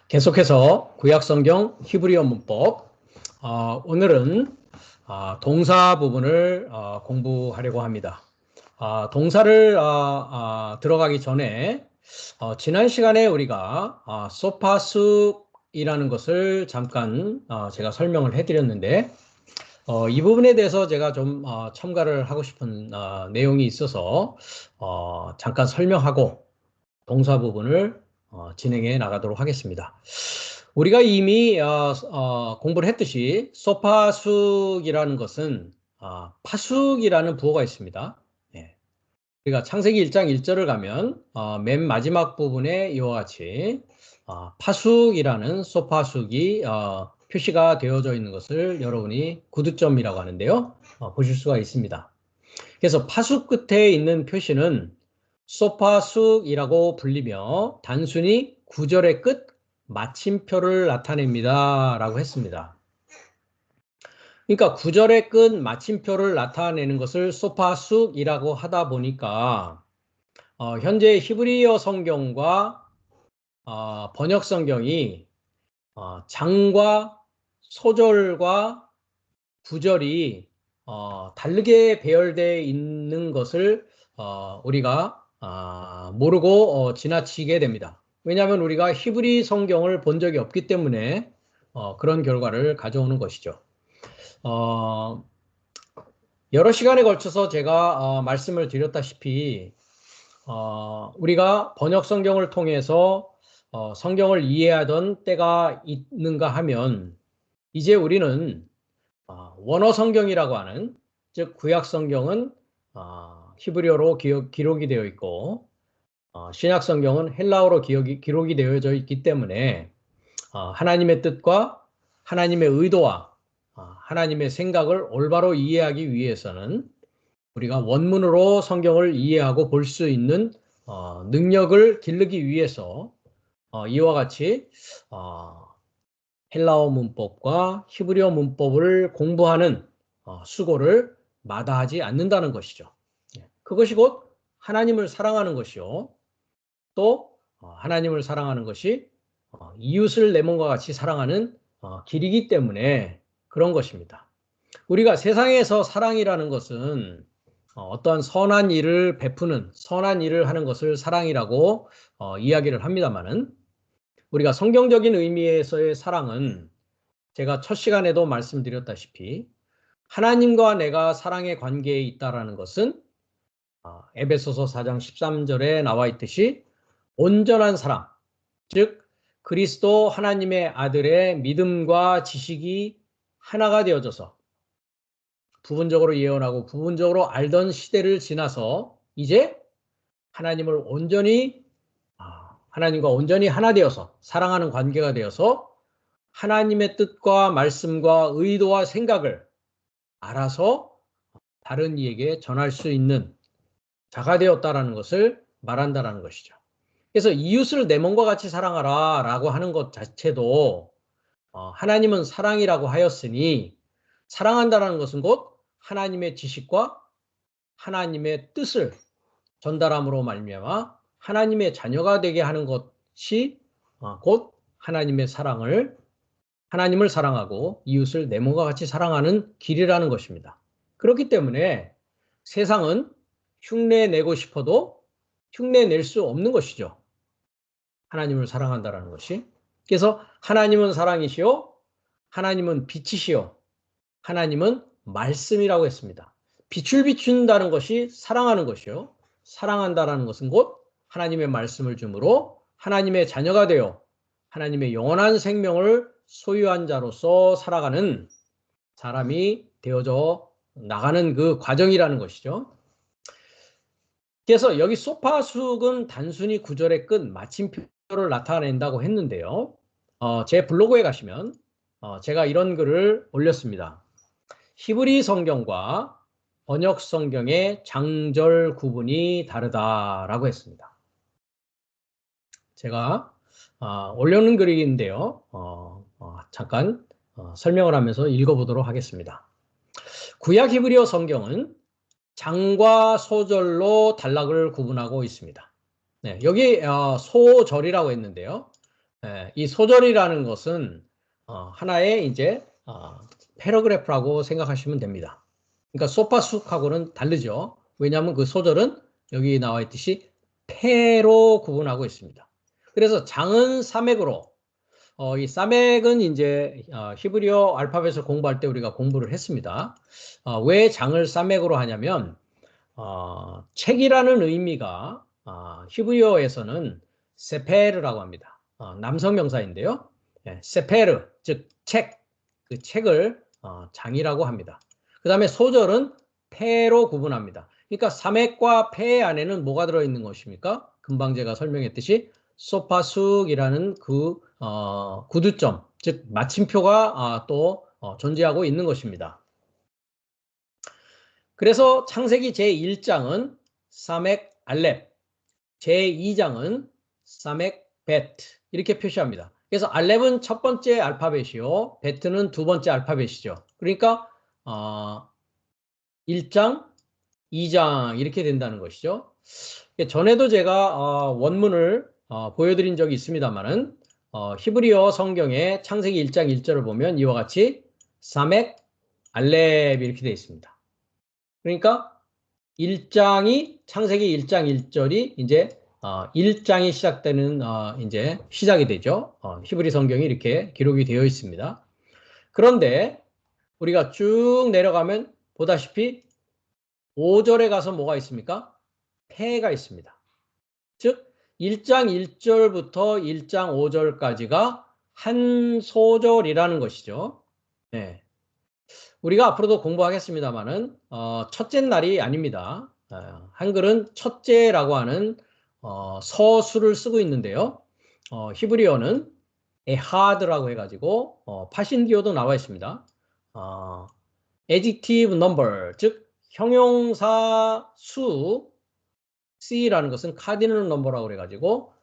계속해서 구약성경 히브리어 문법, 오늘은 동사 부분을 공부하려고 합니다. 동사를 들어가기 전에 지난 시간에 우리가 소파숲이라는 것을 잠깐 제가 설명을 해드렸는데 이 부분에 대해서 제가 좀 첨가를 하고 싶은 내용이 있어서 잠깐 설명하고 동사 부분을 진행해 나가도록 하겠습니다. 우리가 이미 공부를 했듯이 소파숙이라는 것은 파숙이라는 부호가 있습니다. 예. 우리가 창세기 1장 1절을 가면 맨 마지막 부분에 이와 같이 파숙이라는 소파숙이 표시가 되어져 있는 것을 여러분이 구두점이라고 하는데요. 보실 수가 있습니다. 그래서 파숙 끝에 있는 표시는 소파숙이라고 불리며 단순히 구절의 끝 마침표를 나타냅니다 라고 했습니다. 그러니까 구절의 끝 마침표를 나타내는 것을 소파숙이라고 하다 보니까 현재 히브리어 성경과 번역 성경이 장과 소절과 구절이 다르게 배열되어 있는 것을 우리가 모르고 지나치게 됩니다. 왜냐하면 우리가 히브리 성경을 본 적이 없기 때문에 그런 결과를 가져오는 것이죠. 여러 시간에 걸쳐서 제가 말씀을 드렸다시피 우리가 번역 성경을 통해서 성경을 이해하던 때가 있는가 하면 이제 우리는 원어 성경이라고 하는, 즉 구약 성경은 히브리어로 기록이 되어 있고 신약 성경은 헬라어로 기록이 되어져 있기 때문에 하나님의 뜻과 하나님의 의도와 하나님의 생각을 올바로 이해하기 위해서는 우리가 원문으로 성경을 이해하고 볼 수 있는 능력을 기르기 위해서 이와 같이 헬라어 문법과 히브리어 문법을 공부하는 수고를 마다하지 않는다는 것이죠. 그것이 곧 하나님을 사랑하는 것이요. 또 하나님을 사랑하는 것이 이웃을 내 몸과 같이 사랑하는 길이기 때문에 그런 것입니다. 우리가 세상에서 사랑이라는 것은 어떠한 선한 일을 베푸는, 선한 일을 하는 것을 사랑이라고 이야기를 합니다마는 우리가 성경적인 의미에서의 사랑은 제가 첫 시간에도 말씀드렸다시피 하나님과 내가 사랑의 관계에 있다라는 것은 에베소서 4장 13절에 나와 있듯이 온전한 사랑, 즉 그리스도 하나님의 아들의 믿음과 지식이 하나가 되어져서 부분적으로 예언하고 부분적으로 알던 시대를 지나서 이제 하나님과 온전히 하나 되어서 사랑하는 관계가 되어서 하나님의 뜻과 말씀과 의도와 생각을 알아서 다른 이에게 전할 수 있는 자가 되었다라는 것을 말한다라는 것이죠. 그래서 이웃을 내 몸과 같이 사랑하라 라고 하는 것 자체도 하나님은 사랑이라고 하였으니 사랑한다라는 것은 곧 하나님의 지식과 하나님의 뜻을 전달함으로 말미암아 하나님의 자녀가 되게 하는 것이 곧 하나님을 사랑하고 이웃을 내 몸과 같이 사랑하는 길이라는 것입니다. 그렇기 때문에 세상은 흉내내고 싶어도 흉내낼 수 없는 것이죠. 하나님을 사랑한다는 것이. 그래서 하나님은 사랑이시요, 하나님은 빛이시요, 하나님은 말씀이라고 했습니다. 빛을 비춘다는 것이 사랑하는 것이요, 사랑한다는 것은 곧 하나님의 말씀을 주므로 하나님의 자녀가 되어 하나님의 영원한 생명을 소유한 자로서 살아가는 사람이 되어져 나가는 그 과정이라는 것이죠. 그래서 여기 소파숙은 단순히 구절의 끝 마침표를 나타낸다고 했는데요. 제 블로그에 가시면 제가 이런 글을 올렸습니다. 히브리 성경과 번역 성경의 장절 구분이 다르다라고 했습니다. 제가 올려놓은 글인데요. 잠깐 설명을 하면서 읽어보도록 하겠습니다. 구약 히브리어 성경은 장과 소절로 단락을 구분하고 있습니다. 네, 여기 소절이라고 했는데요. 이 소절이라는 것은 하나의 이제 패러그래프라고 생각하시면 됩니다. 그러니까 소파숙하고는 다르죠. 왜냐하면 그 소절은 여기 나와 있듯이 패로 구분하고 있습니다. 그래서 장은 사맥으로 이 사맥은 이제 히브리어 알파벳을 공부할 때 우리가 공부를 했습니다. 왜 장을 사맥으로 하냐면 책이라는 의미가 히브리어에서는 세페르라고 합니다. 남성 명사인데요. 세페르, 즉 책, 그 책을 장이라고 합니다. 그 다음에 소절은 패로 구분합니다. 그러니까 사맥과 패 안에는 뭐가 들어있는 것입니까? 금방 제가 설명했듯이 소파숙이라는 그 구두점, 즉 마침표가 또 존재하고 있는 것입니다. 그래서 창세기 제1장은 사맥 알렙, 제2장은 사맥 베트 이렇게 표시합니다. 그래서 알렙은 첫 번째 알파벳이요, 베트는 두 번째 알파벳이죠. 그러니까 1장, 2장 이렇게 된다는 것이죠. 전에도 제가 원문을 보여드린 적이 있습니다만은 히브리어 성경의 창세기 1장 1절을 보면 이와 같이 사맥 알렙 이렇게 되어 있습니다. 그러니까 1장이 창세기 1장 1절이 이제 1장이 시작되는 이제 시작이 되죠. 히브리 성경이 이렇게 기록이 되어 있습니다. 그런데 우리가 쭉 내려가면 보다시피 5절에 가서 뭐가 있습니까? 패가 있습니다. 즉 1장 1절부터 1장 5절까지가 한 소절이라는 것이죠. 네. 우리가 앞으로도 공부하겠습니다만은 첫째 날이 아닙니다. 한글은 첫째라고 하는 서술을 쓰고 있는데요. 히브리어는 에하드라고 해가지고 파신디오도 나와 있습니다. adjective number, 즉 형용사 수 C라는 것은 카디널 넘버라고 그래가지고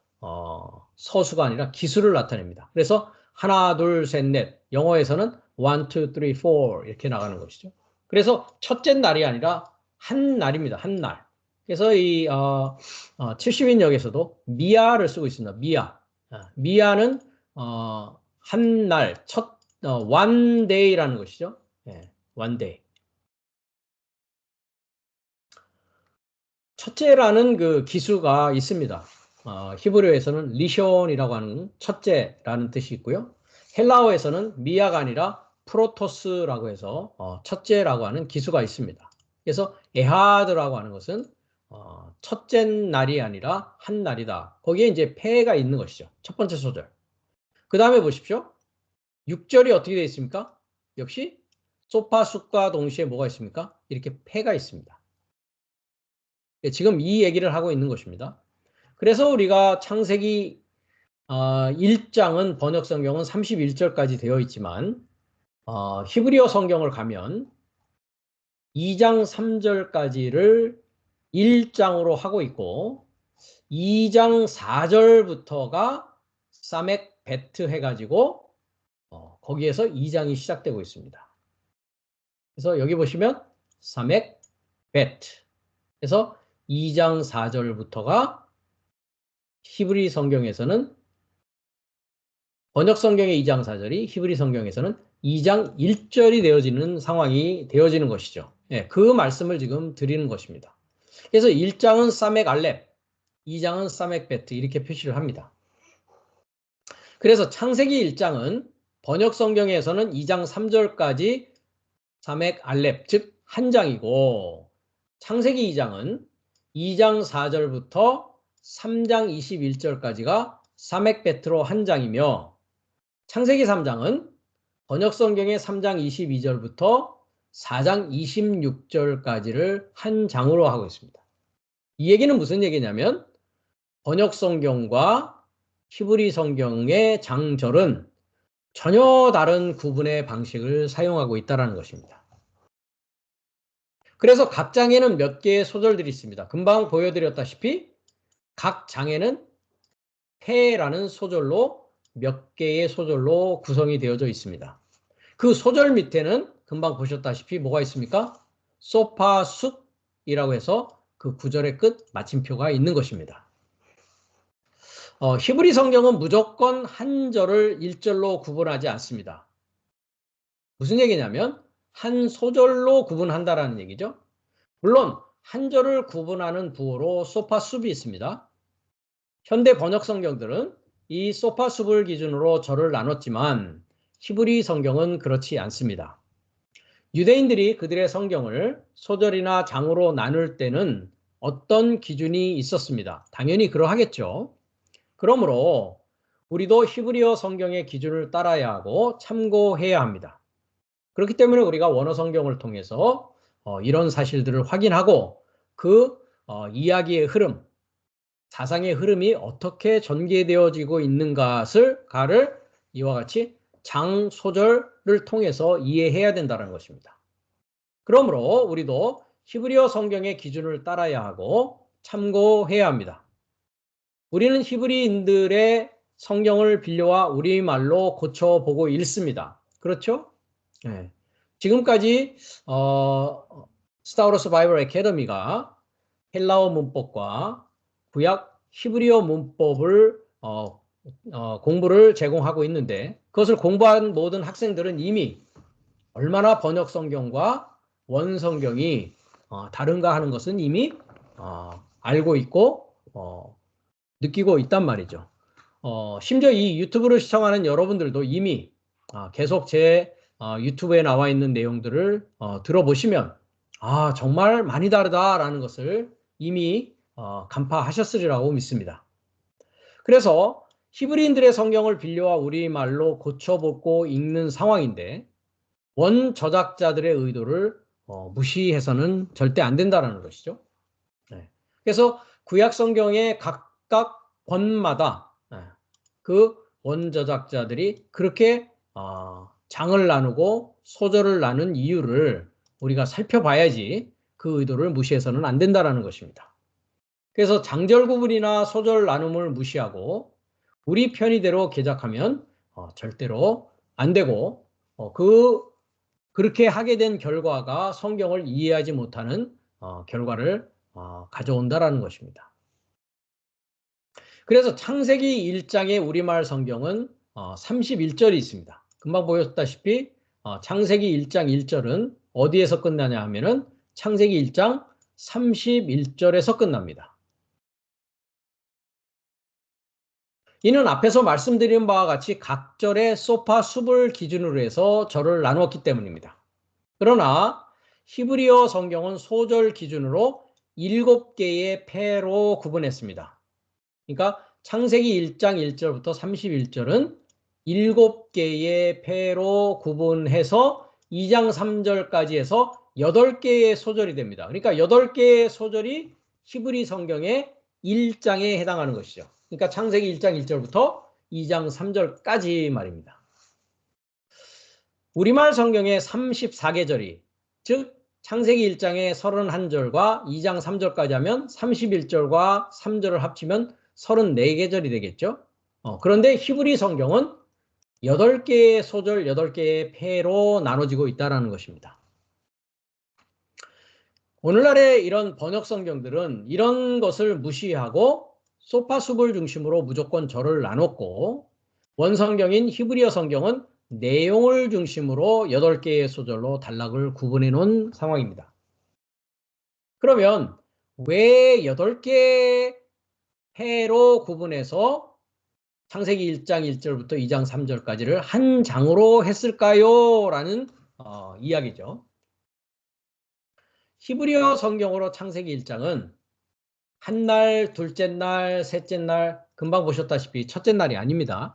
서수가 아니라 기수를 나타냅니다. 그래서 하나, 둘, 셋, 넷. 영어에서는 1, 2, 3, 4 이렇게 나가는 것이죠. 그래서 첫째 날이 아니라 한 날입니다. 한 날. 그래서 이 70인역에서도 미아를 쓰고 있습니다. 미아. 미아는 한 날, one day라는 것이죠. one day. 첫째라는 그 기수가 있습니다. 히브리어에서는 리션이라고 하는 첫째라는 뜻이 있고요. 헬라어에서는 미아가 아니라 프로토스라고 해서 첫째라고 하는 기수가 있습니다. 그래서 에하드라고 하는 것은 첫째 날이 아니라 한 날이다. 거기에 이제 패가 있는 것이죠. 첫 번째 소절. 그 다음에 보십시오. 6절이 어떻게 되어 있습니까? 역시 소파숫과 동시에 뭐가 있습니까? 이렇게 패가 있습니다. 지금 이 얘기를 하고 있는 것입니다. 그래서 우리가 창세기 1장은 번역 성경은 31절까지 되어 있지만 히브리어 성경을 가면 2장 3절까지를 1장으로 하고 있고 2장 4절부터가 사맥 베트 해가지고 거기에서 2장이 시작되고 있습니다. 그래서 여기 보시면 사맥 베트. 그래서 2장 4절부터가 히브리 성경에서는 번역 성경의 2장 4절이 히브리 성경에서는 2장 1절이 되어지는 상황이 되어지는 것이죠. 그 말씀을 지금 드리는 것입니다. 그래서 1장은 사맥 알렙, 2장은 사맥 베트 이렇게 표시를 합니다. 그래서 창세기 1장은 번역 성경에서는 2장 3절까지 사맥 알렙, 즉 한 장이고 창세기 2장은 2장 4절부터 3장 21절까지가 사맥 베트로 한 장이며 창세기 3장은 번역 성경의 3장 22절부터 4장 26절까지를 한 장으로 하고 있습니다. 이 얘기는 무슨 얘기냐면 번역 성경과 히브리 성경의 장절은 전혀 다른 구분의 방식을 사용하고 있다는 것입니다. 그래서 각 장에는 몇 개의 소절들이 있습니다. 금방 보여드렸다시피 각 장에는 패라는 소절로 몇 개의 소절로 구성이 되어져 있습니다. 그 소절 밑에는 금방 보셨다시피 뭐가 있습니까? 소파숙이라고 해서 그 구절의 끝 마침표가 있는 것입니다. 히브리 성경은 무조건 한 절을 1절로 구분하지 않습니다. 무슨 얘기냐면 한 소절로 구분한다라는 얘기죠. 물론 한 절을 구분하는 부호로 소파숲이 있습니다. 현대 번역 성경들은 이 소파숲을 기준으로 절을 나눴지만 히브리 성경은 그렇지 않습니다. 유대인들이 그들의 성경을 소절이나 장으로 나눌 때는 어떤 기준이 있었습니다. 당연히 그러하겠죠. 그러므로 우리도 히브리어 성경의 기준을 따라야 하고 참고해야 합니다. 그렇기 때문에 우리가 원어 성경을 통해서 이런 사실들을 확인하고 그 이야기의 흐름, 사상의 흐름이 어떻게 전개되어지고 있는가를 이와 같이 장, 소절을 통해서 이해해야 된다는 것입니다. 그러므로 우리도 히브리어 성경의 기준을 따라야 하고 참고해야 합니다. 우리는 히브리인들의 성경을 빌려와 우리말로 고쳐보고 읽습니다. 그렇죠? 네. 지금까지 스타우로스 바이블 애캐더미가 헬라어 문법과 구약 히브리어 문법을 공부를 제공하고 있는데 그것을 공부한 모든 학생들은 이미 얼마나 번역 성경과 원 성경이 다른가 하는 것은 이미 알고 있고 느끼고 있단 말이죠. 심지어 이 유튜브를 시청하는 여러분들도 이미 계속 제 유튜브에 나와 있는 내용들을 들어보시면 정말 많이 다르다라는 것을 이미 간파하셨으리라고 믿습니다. 그래서 히브리인들의 성경을 빌려와 우리말로 고쳐보고 읽는 상황인데 원 저작자들의 의도를 무시해서는 절대 안 된다는 것이죠. 네. 그래서 구약 성경의 각각 권마다 그 원저작자들이 그렇게 장을 나누고 소절을 나눈 이유를 우리가 살펴봐야지 그 의도를 무시해서는 안 된다는 것입니다. 그래서 장절 구분이나 소절 나눔을 무시하고 우리 편의대로 개작하면 절대로 안 되고 그렇게 하게 된 결과가 성경을 이해하지 못하는 결과를 가져온다라는 것입니다. 그래서 창세기 1장의 우리말 성경은 31절이 있습니다. 금방 보였다시피 창세기 1장 1절은 어디에서 끝나냐 하면은 창세기 1장 31절에서 끝납니다. 이는 앞에서 말씀드린 바와 같이 각 절의 소파 숲을 기준으로 해서 절을 나누었기 때문입니다. 그러나 히브리어 성경은 소절 기준으로 7개의 패로 구분했습니다. 그러니까 창세기 1장 1절부터 31절은 7개의 패로 구분해서 2장 3절까지 해서 8개의 소절이 됩니다. 그러니까 8개의 소절이 히브리 성경의 1장에 해당하는 것이죠. 그러니까 창세기 1장 1절부터 2장 3절까지 말입니다. 우리말 성경의 34계절이 즉 창세기 1장의 31절과 2장 3절까지 하면 31절과 3절을 합치면 34계절이 되겠죠. 그런데 히브리 성경은 8개의 소절, 8개의 패로 나눠지고 있다는 것입니다. 오늘날의 이런 번역 성경들은 이런 것을 무시하고 소파숲을 중심으로 무조건 절을 나눴고 원성경인 히브리어 성경은 내용을 중심으로 8개의 소절로 단락을 구분해 놓은 상황입니다. 그러면 왜 8개의 패로 구분해서 창세기 1장 1절부터 2장 3절까지를 한 장으로 했을까요? 라는 이야기죠. 히브리어 성경으로 창세기 1장은 한 날, 둘째 날, 셋째 날, 금방 보셨다시피 첫째 날이 아닙니다.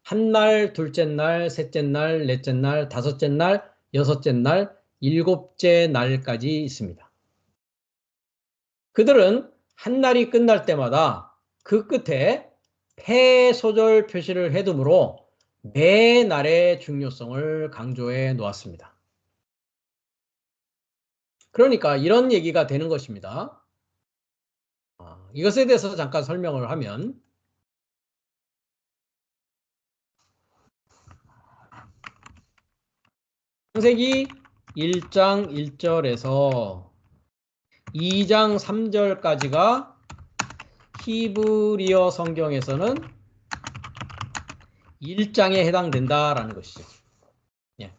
한 날, 둘째 날, 셋째 날, 넷째 날, 다섯째 날, 여섯째 날, 일곱째 날까지 있습니다. 그들은 한 날이 끝날 때마다 그 끝에 패소절 표시를 해두므로 매 날의 중요성을 강조해 놓았습니다. 그러니까 이런 얘기가 되는 것입니다. 이것에 대해서 잠깐 설명을 하면 창세기 1장 1절에서 2장 3절까지가 히브리어 성경에서는 1장에 해당된다라는 것이죠. 예.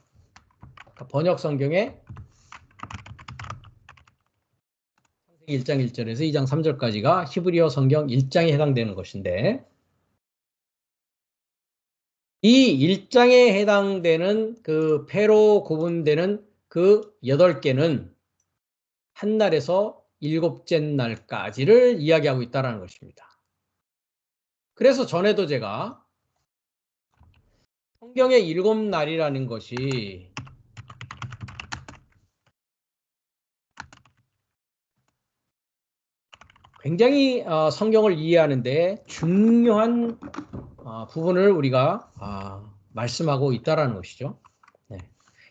그러니까 번역 성경에 1장 1절에서 2장 3절까지가 히브리어 성경 1장에 해당되는 것인데, 이 1장에 해당되는 그 패로 구분되는 그 8개는 한 날에서 7째 날까지를 이야기하고 있다는 것입니다. 그래서 전에도 제가 성경의 7날이라는 것이 굉장히 성경을 이해하는데 중요한 부분을 우리가 말씀하고 있다는 것이죠. 네.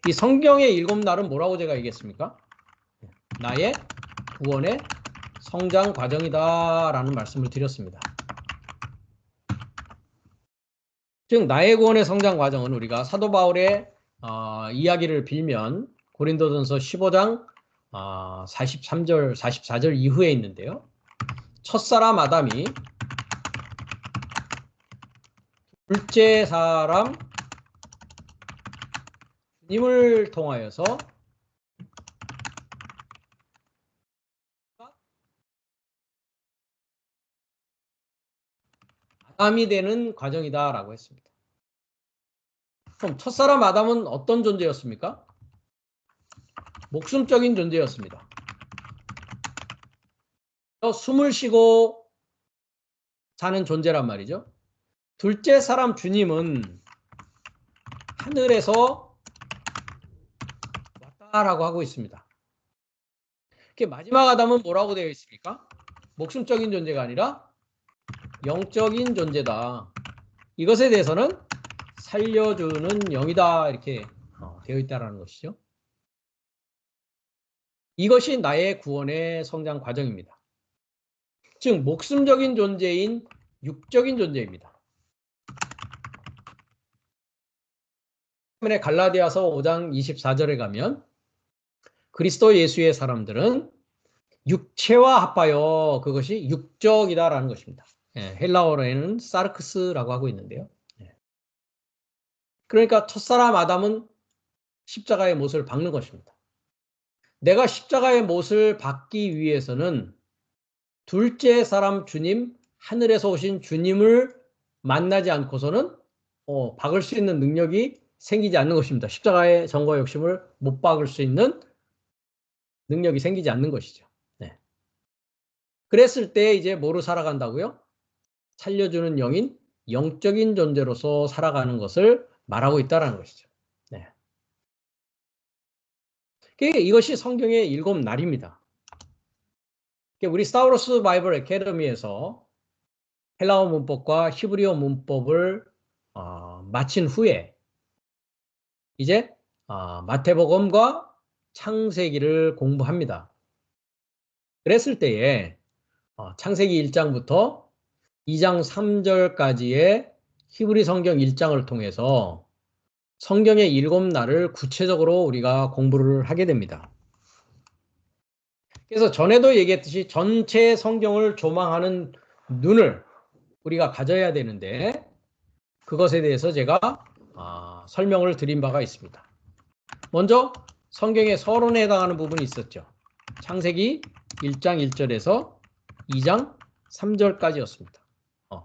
이 성경의 7날은 뭐라고 제가 얘기했습니까? 나의 구원의 성장 과정이다라는 말씀을 드렸습니다. 즉 나의 구원의 성장 과정은 우리가 사도 바울의 이야기를 빌면 고린도전서 15장 43절 44절 이후에 있는데요. 첫사람 아담이 둘째 사람 주님을 통하여서 아담이 되는 과정이다라고 했습니다. 그럼 첫사람 아담은 어떤 존재였습니까? 목숨적인 존재였습니다. 숨을 쉬고 사는 존재란 말이죠. 둘째 사람 주님은 하늘에서 왔다라고 하고 있습니다. 마지막 아담은 뭐라고 되어 있습니까? 목숨적인 존재가 아니라 영적인 존재다. 이것에 대해서는 살려주는 영이다 이렇게 되어 있다는 것이죠. 이것이 나의 구원의 성장 과정입니다. 즉 목숨적인 존재인 육적인 존재입니다. 때문에 갈라디아서 5장 24절에 가면 그리스도 예수의 사람들은 육체와 합하여 그것이 육적이다라는 것입니다. 헬라어로에는 사르크스라고 하고 있는데요. 그러니까 첫사람 아담은 십자가의 못을 박는 것입니다. 내가 십자가의 못을 박기 위해서는 둘째 사람 주님, 하늘에서 오신 주님을 만나지 않고서는 박을 수 있는 능력이 생기지 않는 것입니다. 십자가의 정과 욕심을 못 박을 수 있는 능력이 생기지 않는 것이죠. 네. 그랬을 때 이제 뭐로 살아간다고요? 살려주는 영인, 영적인 존재로서 살아가는 것을 말하고 있다는 것이죠. 네. 이것이 성경의 7날입니다. 우리 스타우로스 바이블 애캐더미에서 헬라어 문법과 히브리어 문법을 마친 후에 이제 마태복음과 창세기를 공부합니다. 그랬을 때에 창세기 1장부터 2장 3절까지의 히브리 성경 1장을 통해서 성경의 7날을 구체적으로 우리가 공부를 하게 됩니다. 그래서 전에도 얘기했듯이 전체 성경을 조망하는 눈을 우리가 가져야 되는데 그것에 대해서 제가 설명을 드린 바가 있습니다. 먼저 성경의 서론에 해당하는 부분이 있었죠. 창세기 1장 1절에서 2장 3절까지였습니다.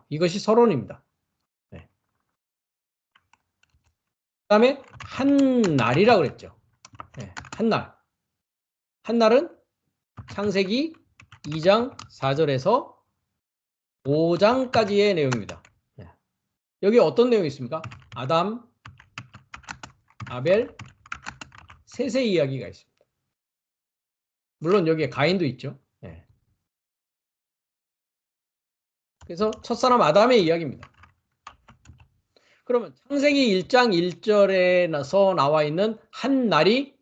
이것이 서론입니다. 네. 그 다음에 한 날이라고 그랬죠. 네, 한 날. 한 날은 창세기 2장 4절에서 5장까지의 내용입니다. 네. 여기 어떤 내용이 있습니까? 아담, 아벨, 셋의 이야기가 있습니다. 물론 여기에 가인도 있죠. 네. 그래서 첫사람 아담의 이야기입니다. 그러면 창세기 1장 1절에서 나와 있는 한 날이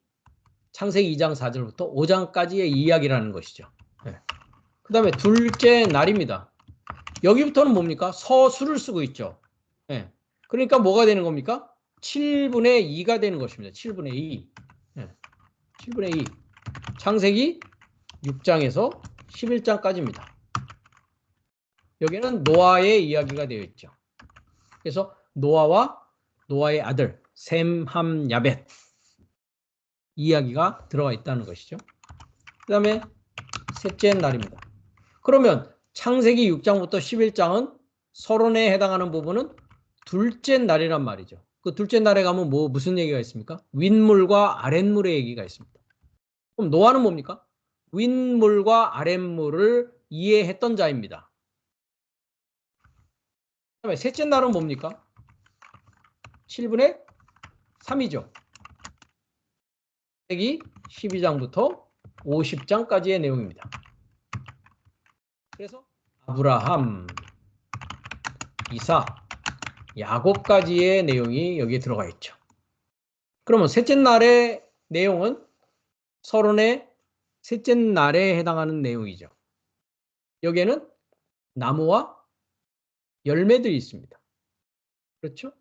창세기 2장 4절부터 5장까지의 이야기라는 것이죠. 네. 그 다음에 둘째 날입니다. 여기부터는 뭡니까? 서술을 쓰고 있죠. 네. 그러니까 뭐가 되는 겁니까? 7분의 2가 되는 것입니다. 7분의 2. 네. 7분의 2. 창세기 6장에서 11장까지입니다. 여기는 노아의 이야기가 되어 있죠. 그래서 노아와 노아의 아들 셈, 함, 야벳 이야기가 들어가 있다는 것이죠. 그 다음에 셋째 날입니다. 그러면 창세기 6장부터 11장은 서론에 해당하는 부분은 둘째 날이란 말이죠. 그 둘째 날에 가면 무슨 얘기가 있습니까? 윗물과 아랫물의 얘기가 있습니다. 그럼 노아는 뭡니까? 윗물과 아랫물을 이해했던 자입니다. 그 다음에 셋째 날은 뭡니까? 7분의 3이죠. 창세기 12장부터 50장까지의 내용입니다. 그래서 아브라함, 이삭, 야곱까지의 내용이 여기에 들어가 있죠. 그러면 셋째 날의 내용은 서론의 셋째 날에 해당하는 내용이죠. 여기에는 나무와 열매들이 있습니다. 그렇죠?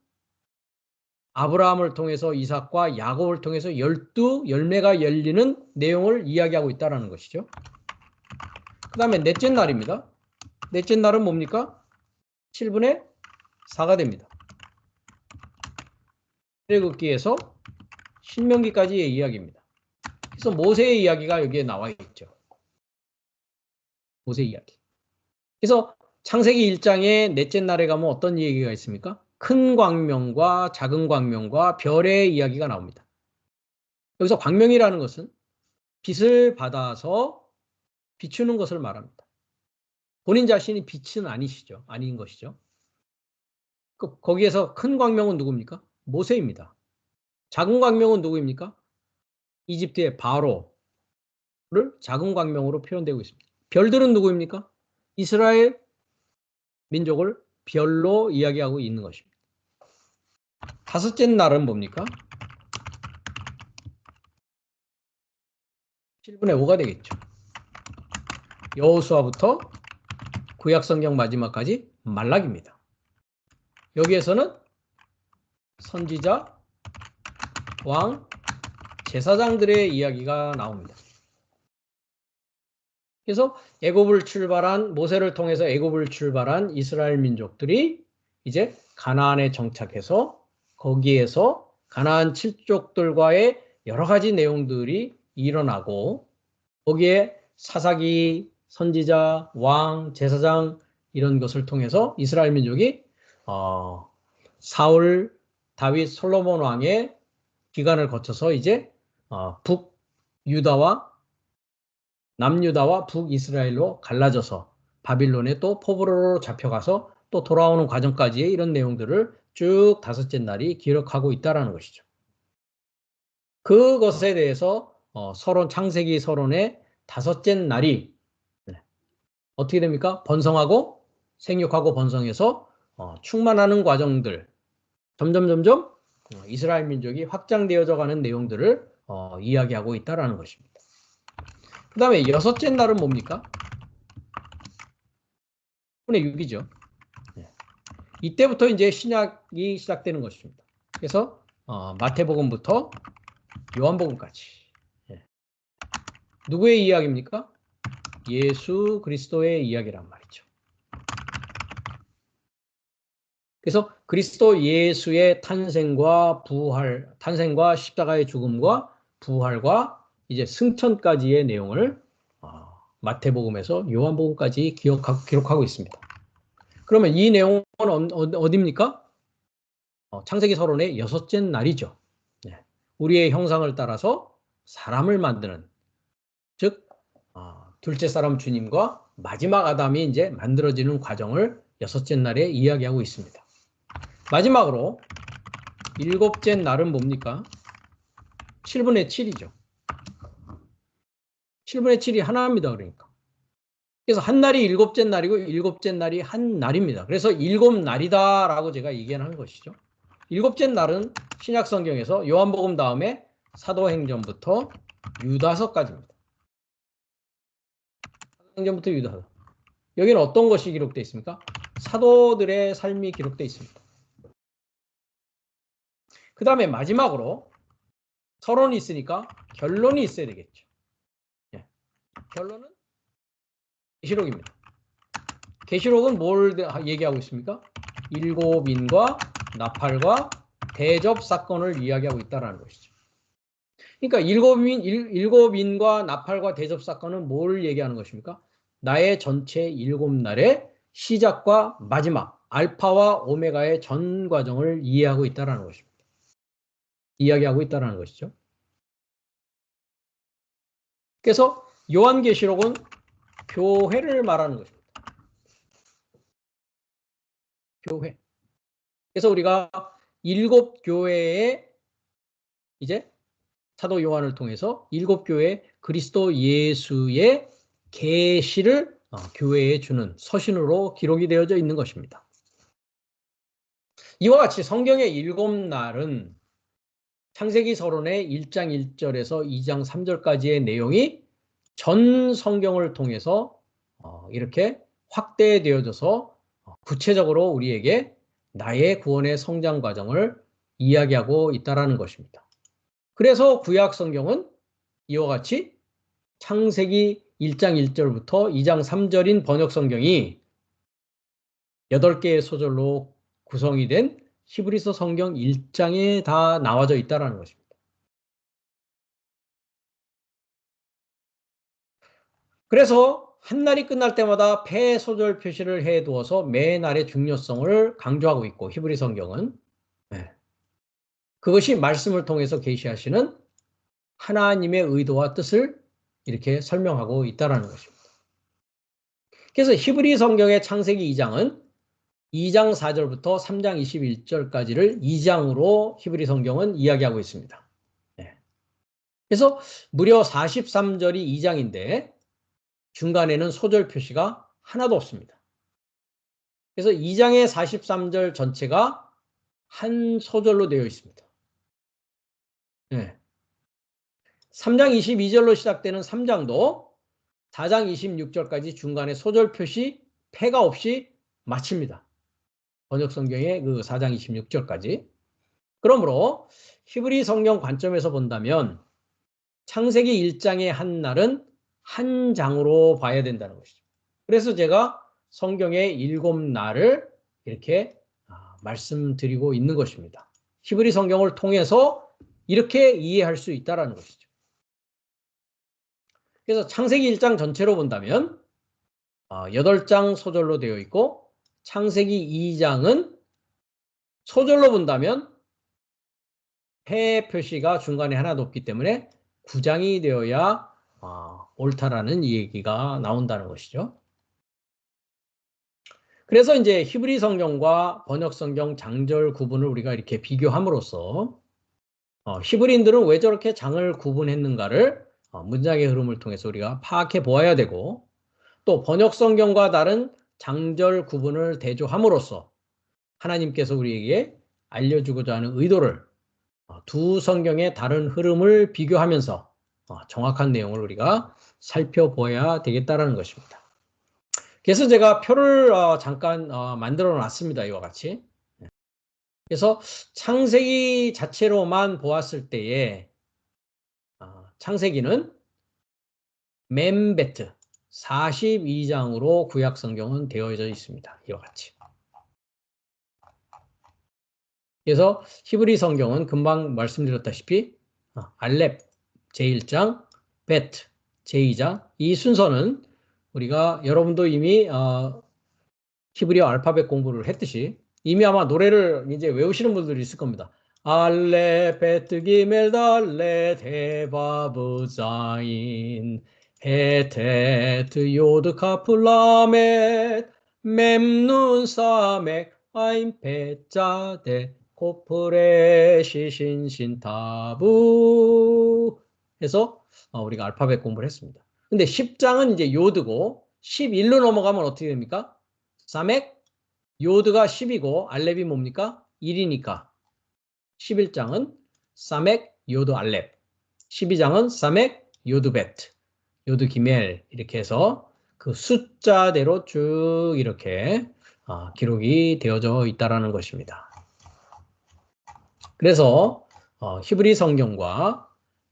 아브라함을 통해서 이삭과 야곱을 통해서 12열매가 열리는 내용을 이야기하고 있다는 것이죠. 그 다음에 넷째 날입니다. 넷째 날은 뭡니까? 7분의 4가 됩니다. 출애굽기에서 신명기까지의 이야기입니다. 그래서 모세의 이야기가 여기에 나와 있죠. 모세 이야기. 그래서 창세기 1장의 넷째 날에 가면 어떤 얘기가 있습니까? 큰 광명과 작은 광명과 별의 이야기가 나옵니다. 여기서 광명이라는 것은 빛을 받아서 비추는 것을 말합니다. 본인 자신이 빛은 아니시죠. 아닌 것이죠. 거기에서 큰 광명은 누굽니까? 모세입니다. 작은 광명은 누구입니까? 이집트의 바로를 작은 광명으로 표현되고 있습니다. 별들은 누구입니까? 이스라엘 민족을 별로 이야기하고 있는 것입니다. 다섯째 날은 뭡니까? 7분의 5가 되겠죠. 여호수아부터 구약성경 마지막까지 말락입니다. 여기에서는 선지자, 왕, 제사장들의 이야기가 나옵니다. 그래서 모세를 통해서 애굽을 출발한 이스라엘 민족들이 이제 가나안에 정착해서 거기에서 가나안 칠족들과의 여러 가지 내용들이 일어나고 거기에 사사기, 선지자, 왕, 제사장 이런 것을 통해서 이스라엘 민족이 사울, 다윗, 솔로몬 왕의 기간을 거쳐서 이제 북유다와 남유다와 북이스라엘로 갈라져서 바빌론에 또 포로로 잡혀가서 또 돌아오는 과정까지의 이런 내용들을 쭉 다섯째 날이 기록하고 있다는 것이죠. 그것에 대해서 창세기 서론의 다섯째 날이 어떻게 됩니까? 번성하고 생육하고 번성해서 충만하는 과정들 점점 이스라엘 민족이 확장되어져 가는 내용들을 이야기하고 있다는 것입니다. 그 다음에 여섯째 날은 뭡니까? 10분의 6이죠. 이때부터 이제 신약이 시작되는 것입니다. 그래서 마태복음부터 요한복음까지. 누구의 이야기입니까? 예수 그리스도의 이야기란 말이죠. 그래서 그리스도 예수의 탄생과 십자가의 죽음과 부활과 이제 승천까지의 내용을 마태복음에서 요한복음까지 기록하고 있습니다. 그러면 이 내용은 어디입니까? 창세기 서론의 여섯째 날이죠. 우리의 형상을 따라서 사람을 만드는, 즉 둘째 사람 주님과 마지막 아담이 이제 만들어지는 과정을 여섯째 날에 이야기하고 있습니다. 마지막으로 일곱째 날은 뭡니까? 7분의 7이죠. 7분의 7이 하나입니다. 그러니까. 그래서 한 날이 일곱째 날이고 일곱째 날이 한 날입니다. 그래서 일곱 날이다라고 제가 얘기하는 것이죠. 일곱째 날은 신약 성경에서 요한복음 다음에 사도행전부터 유다서까지입니다. 사도행전부터 유다서. 여기는 어떤 것이 기록되어 있습니까? 사도들의 삶이 기록되어 있습니다. 그 다음에 마지막으로 서론이 있으니까 결론이 있어야 되겠죠. 결론은 계시록입니다. 계시록은 뭘 얘기하고 있습니까? 일곱인과 나팔과 대접 사건을 이야기하고 있다는 것이죠. 그러니까 일곱인과 나팔과 대접 사건은 뭘 얘기하는 것입니까? 나의 전체 일곱 날의 시작과 마지막, 알파와 오메가의 전 과정을 이해하고 있다는 것입니다. 이야기하고 있다는 것이죠. 그래서 요한계시록은 교회를 말하는 것입니다. 교회. 그래서 우리가 일곱 교회에 이제 사도 요한을 통해서 일곱 교회 그리스도 예수의 계시를 교회에 주는 서신으로 기록이 되어져 있는 것입니다. 이와 같이 성경의 일곱 날은 창세기 서론의 1장 1절에서 2장 3절까지의 내용이 전 성경을 통해서 이렇게 확대되어져서 구체적으로 우리에게 나의 구원의 성장 과정을 이야기하고 있다는 것입니다. 그래서 구약 성경은 이와 같이 창세기 1장 1절부터 2장 3절인 번역 성경이 8개의 소절로 구성이 된 히브리서 성경 1장에 다 나와져 있다는 것입니다. 그래서 한 날이 끝날 때마다 폐소절 표시를 해두어서 매 날의 중요성을 강조하고 있고 히브리 성경은 그것이 말씀을 통해서 계시하시는 하나님의 의도와 뜻을 이렇게 설명하고 있다는 것입니다. 그래서 히브리 성경의 창세기 2장은 2장 4절부터 3장 21절까지를 2장으로 히브리 성경은 이야기하고 있습니다. 그래서 무려 43절이 2장인데 중간에는 소절 표시가 하나도 없습니다. 그래서 2장의 43절 전체가 한 소절로 되어 있습니다. 3장 22절로 시작되는 3장도 4장 26절까지 중간에 소절 표시 폐가 없이 마칩니다. 번역 성경의 그 4장 26절까지. 그러므로 히브리 성경 관점에서 본다면 창세기 1장의 한 날은 한 장으로 봐야 된다는 것이죠. 그래서 제가 성경의 7날을 이렇게 말씀드리고 있는 것입니다. 히브리 성경을 통해서 이렇게 이해할 수 있다는 것이죠. 그래서 창세기 1장 전체로 본다면 8장 소절로 되어 있고 창세기 2장은 소절로 본다면 폐 표시가 중간에 하나도 없기 때문에 9장이 되어야 옳다라는 얘기가 나온다는 것이죠. 그래서 이제 히브리 성경과 번역 성경 장절 구분을 우리가 이렇게 비교함으로써 히브리인들은 왜 저렇게 장을 구분했는가를 문장의 흐름을 통해서 우리가 파악해 보아야 되고 또 번역 성경과 다른 장절 구분을 대조함으로써 하나님께서 우리에게 알려주고자 하는 의도를 두 성경의 다른 흐름을 비교하면서 정확한 내용을 우리가 살펴보아야 되겠다는 것입니다. 그래서 제가 표를 잠깐 만들어 놨습니다. 이와 같이. 그래서 창세기 자체로만 보았을 때에 창세기는 멤베트 42장으로 구약 성경은 되어져 있습니다. 이와 같이. 그래서 히브리 성경은 금방 말씀드렸다시피 알렙 제1장, 베트 제2장 이 순서는 우리가 여러분도 이미 히브리어 알파벳 공부를 했듯이 이미 아마 노래를 이제 외우시는 분들이 있을 겁니다. 알렙 베트 기멜 달렛 헤바브 자인 헤테트 요드 카풀 라멧 mem눈 사멕 아임 베자데 코프레 시신신 타부 해서 우리가 알파벳 공부를 했습니다. 근데 10장은 이제 요드고 11로 넘어가면 어떻게 됩니까? 사멕 요드가 10이고 알렙이 뭡니까? 1이니까 11장은 사멕 요드 알렙 12장은 사멕 요드 베트 요드 기멜 이렇게 해서 그 숫자대로 쭉 이렇게 기록이 되어져 있다는 것입니다. 그래서 히브리 성경과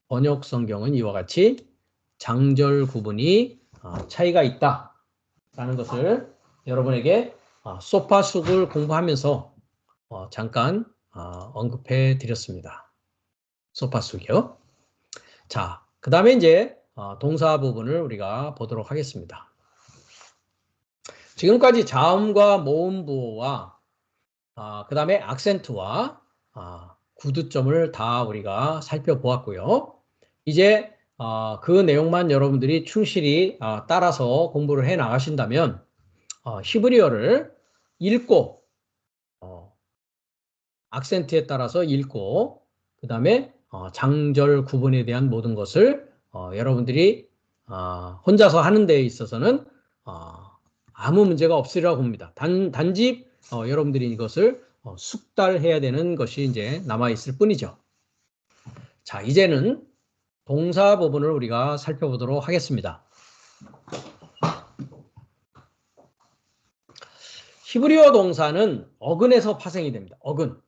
번역 성경은 이와 같이 장절 구분이 차이가 있다라는 것을 여러분에게 소파숙을 공부하면서 잠깐 언급해 드렸습니다. 소파숙이요. 자, 그 다음에 이제 동사 부분을 우리가 보도록 하겠습니다. 지금까지 자음과 모음부호와 그 다음에 악센트와 구두점을 다 우리가 살펴보았고요. 이제 그 내용만 여러분들이 충실히 따라서 공부를 해 나가신다면 히브리어를 읽고 악센트에 따라서 읽고 그 다음에 장절 구분에 대한 모든 것을 여러분들이 혼자서 하는 데 있어서는 아무 문제가 없으리라고 봅니다. 단지 여러분들이 이것을 숙달해야 되는 것이 이제 남아있을 뿐이죠. 자, 이제는 동사 부분을 우리가 살펴보도록 하겠습니다. 히브리어 동사는 어근에서 파생이 됩니다. 어근.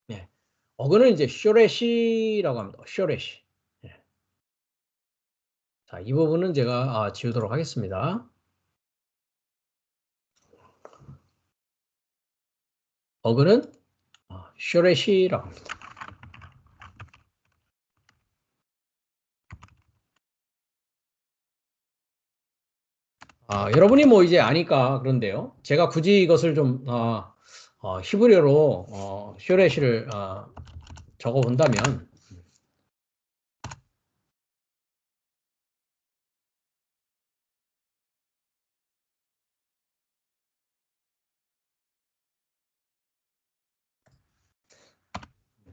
네. 어근은 이제 쇼레시라고 합니다. 쇼레시. 네. 자, 이 부분은 제가 지우도록 하겠습니다. 어근은 쇼레시라고 합니다. 여러분이 뭐 이제 아니까 그런데요. 제가 굳이 이것을 좀 히브리어로 쇼레시를 적어 본다면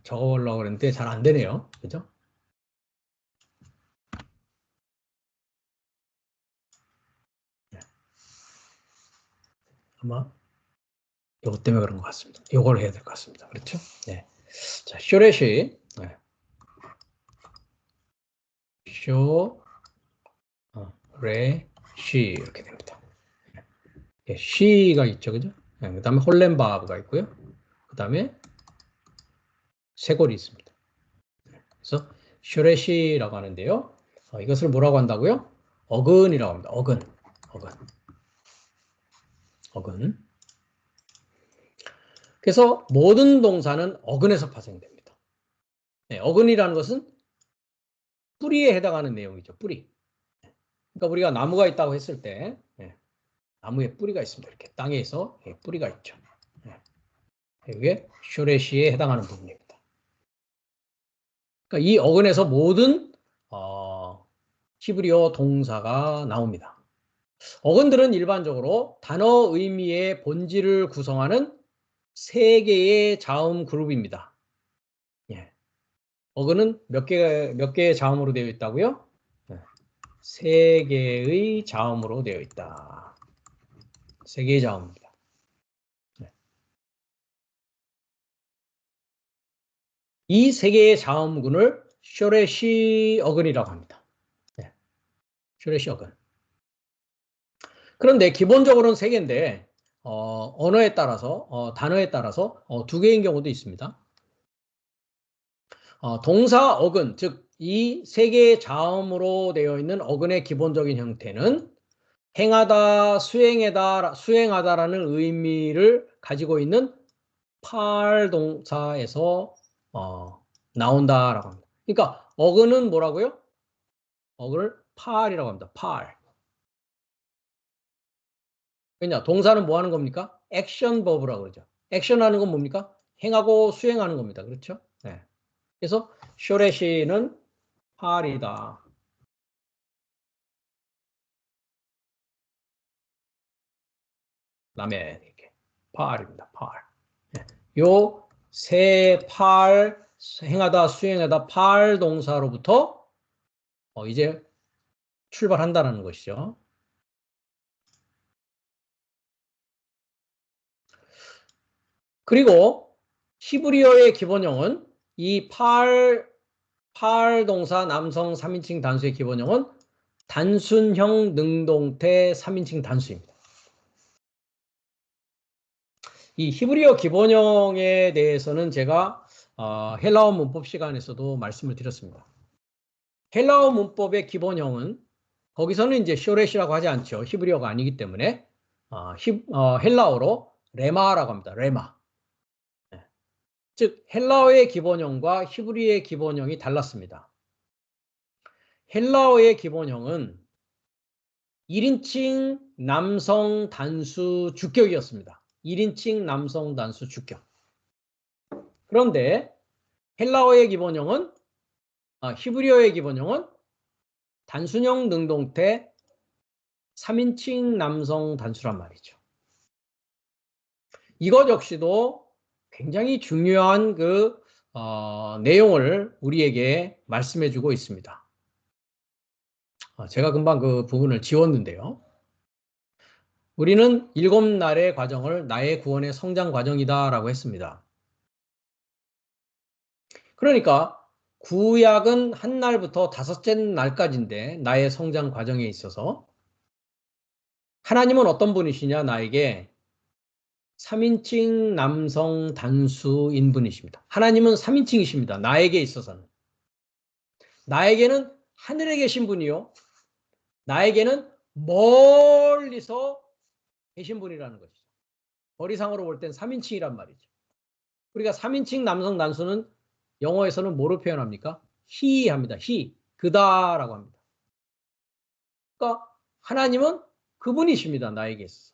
적어 보려고 그랬는데 잘 안 되네요. 그죠? 아마 요것 때문에 그런 것 같습니다. 요걸 해야 될 것 같습니다. 그렇죠? 네. 자, 쇼레시. 네. 쇼레시 이렇게 됩니다. 네. 시가 있죠. 그죠? 네. 그 다음에 홀렌바브가 있고요. 그 다음에 쇄골이 있습니다. 그래서 쇼레시라고 하는데요. 이것을 뭐라고 한다고요? 어근이라고 합니다. 어근. 그래서 모든 동사는 어근에서 파생됩니다. 네, 어근이라는 것은 뿌리에 해당하는 내용이죠. 뿌리. 그러니까 우리가 나무가 있다고 했을 때 나무에 뿌리가 있습니다. 이렇게 땅에서 뿌리가 있죠. 이게 쇼레시에 해당하는 부분입니다. 그러니까 이 어근에서 모든 히브리어 동사가 나옵니다. 어근들은 일반적으로 단어 의미의 본질을 구성하는 세 개의 자음 그룹입니다. 어근은 몇 개의 자음으로 되어 있다고요? 세 개의 자음으로 되어 있다. 세 개의 자음입니다. 이 세 개의 자음군을 쇼레시 어근이라고 합니다. 쇼레시 어근. 그런데 기본적으로는 세 개인데 언어에 따라서 단어에 따라서 두 개인 경우도 있습니다. 동사 어근, 즉 이 세 개의 자음으로 되어 있는 어근의 기본적인 형태는 행하다, 수행하다라는 의미를 가지고 있는 팔 동사에서 나온다라고 합니다. 그러니까 어근은 뭐라고요? 어근을 팔이라고 합니다. 팔. 왜냐? 동사는 뭐 하는 겁니까? 액션 버브라고 그러죠. 액션하는 건 뭡니까? 행하고 수행하는 겁니다. 그렇죠? 네. 그래서 쇼레시는 팔이다. 남의 이렇게 팔입니다. 팔. 요 세 팔 행하다 수행하다 팔 동사로부터 이제 출발한다는 것이죠. 그리고 히브리어의 기본형은 이 팔 동사 남성 3인칭 단수의 기본형은 단순형 능동태 3인칭 단수입니다. 이 히브리어 기본형에 대해서는 제가 헬라어 문법 시간에서도 말씀을 드렸습니다. 헬라어 문법의 기본형은 거기서는 이제 쇼렛이라고 하지 않죠. 히브리어가 아니기 때문에 헬라어로 레마라고 합니다. 레마. 네. 즉 헬라어의 기본형과 히브리어의 기본형이 달랐습니다. 헬라어의 기본형은 1인칭 남성 단수 주격이었습니다. 1인칭 남성 단수 주격. 그런데 헬라어의 기본형은 히브리어의 기본형은 단순형 능동태 3인칭 남성 단수란 말이죠. 이것 역시도 굉장히 중요한 내용을 우리에게 말씀해주고 있습니다. 제가 금방 그 부분을 지웠는데요. 우리는 7날의 과정을 나의 구원의 성장 과정이다라고 했습니다. 그러니까 구약은 한 날부터 5째 날까지인데 나의 성장 과정에 있어서 하나님은 어떤 분이시냐? 나에게 3인칭 남성 단수인 분이십니다. 하나님은 3인칭이십니다. 나에게 있어서는. 나에게는 하늘에 계신 분이요. 나에게는 멀리서 계신 분이라는 것이죠. 거리상으로 볼 땐 3인칭이란 말이죠. 우리가 3인칭 남성 단수는 영어에서는 뭐로 표현합니까? he 합니다. he. 그다라고 합니다. 그러니까 하나님은 그분이십니다. 나에게 있어서.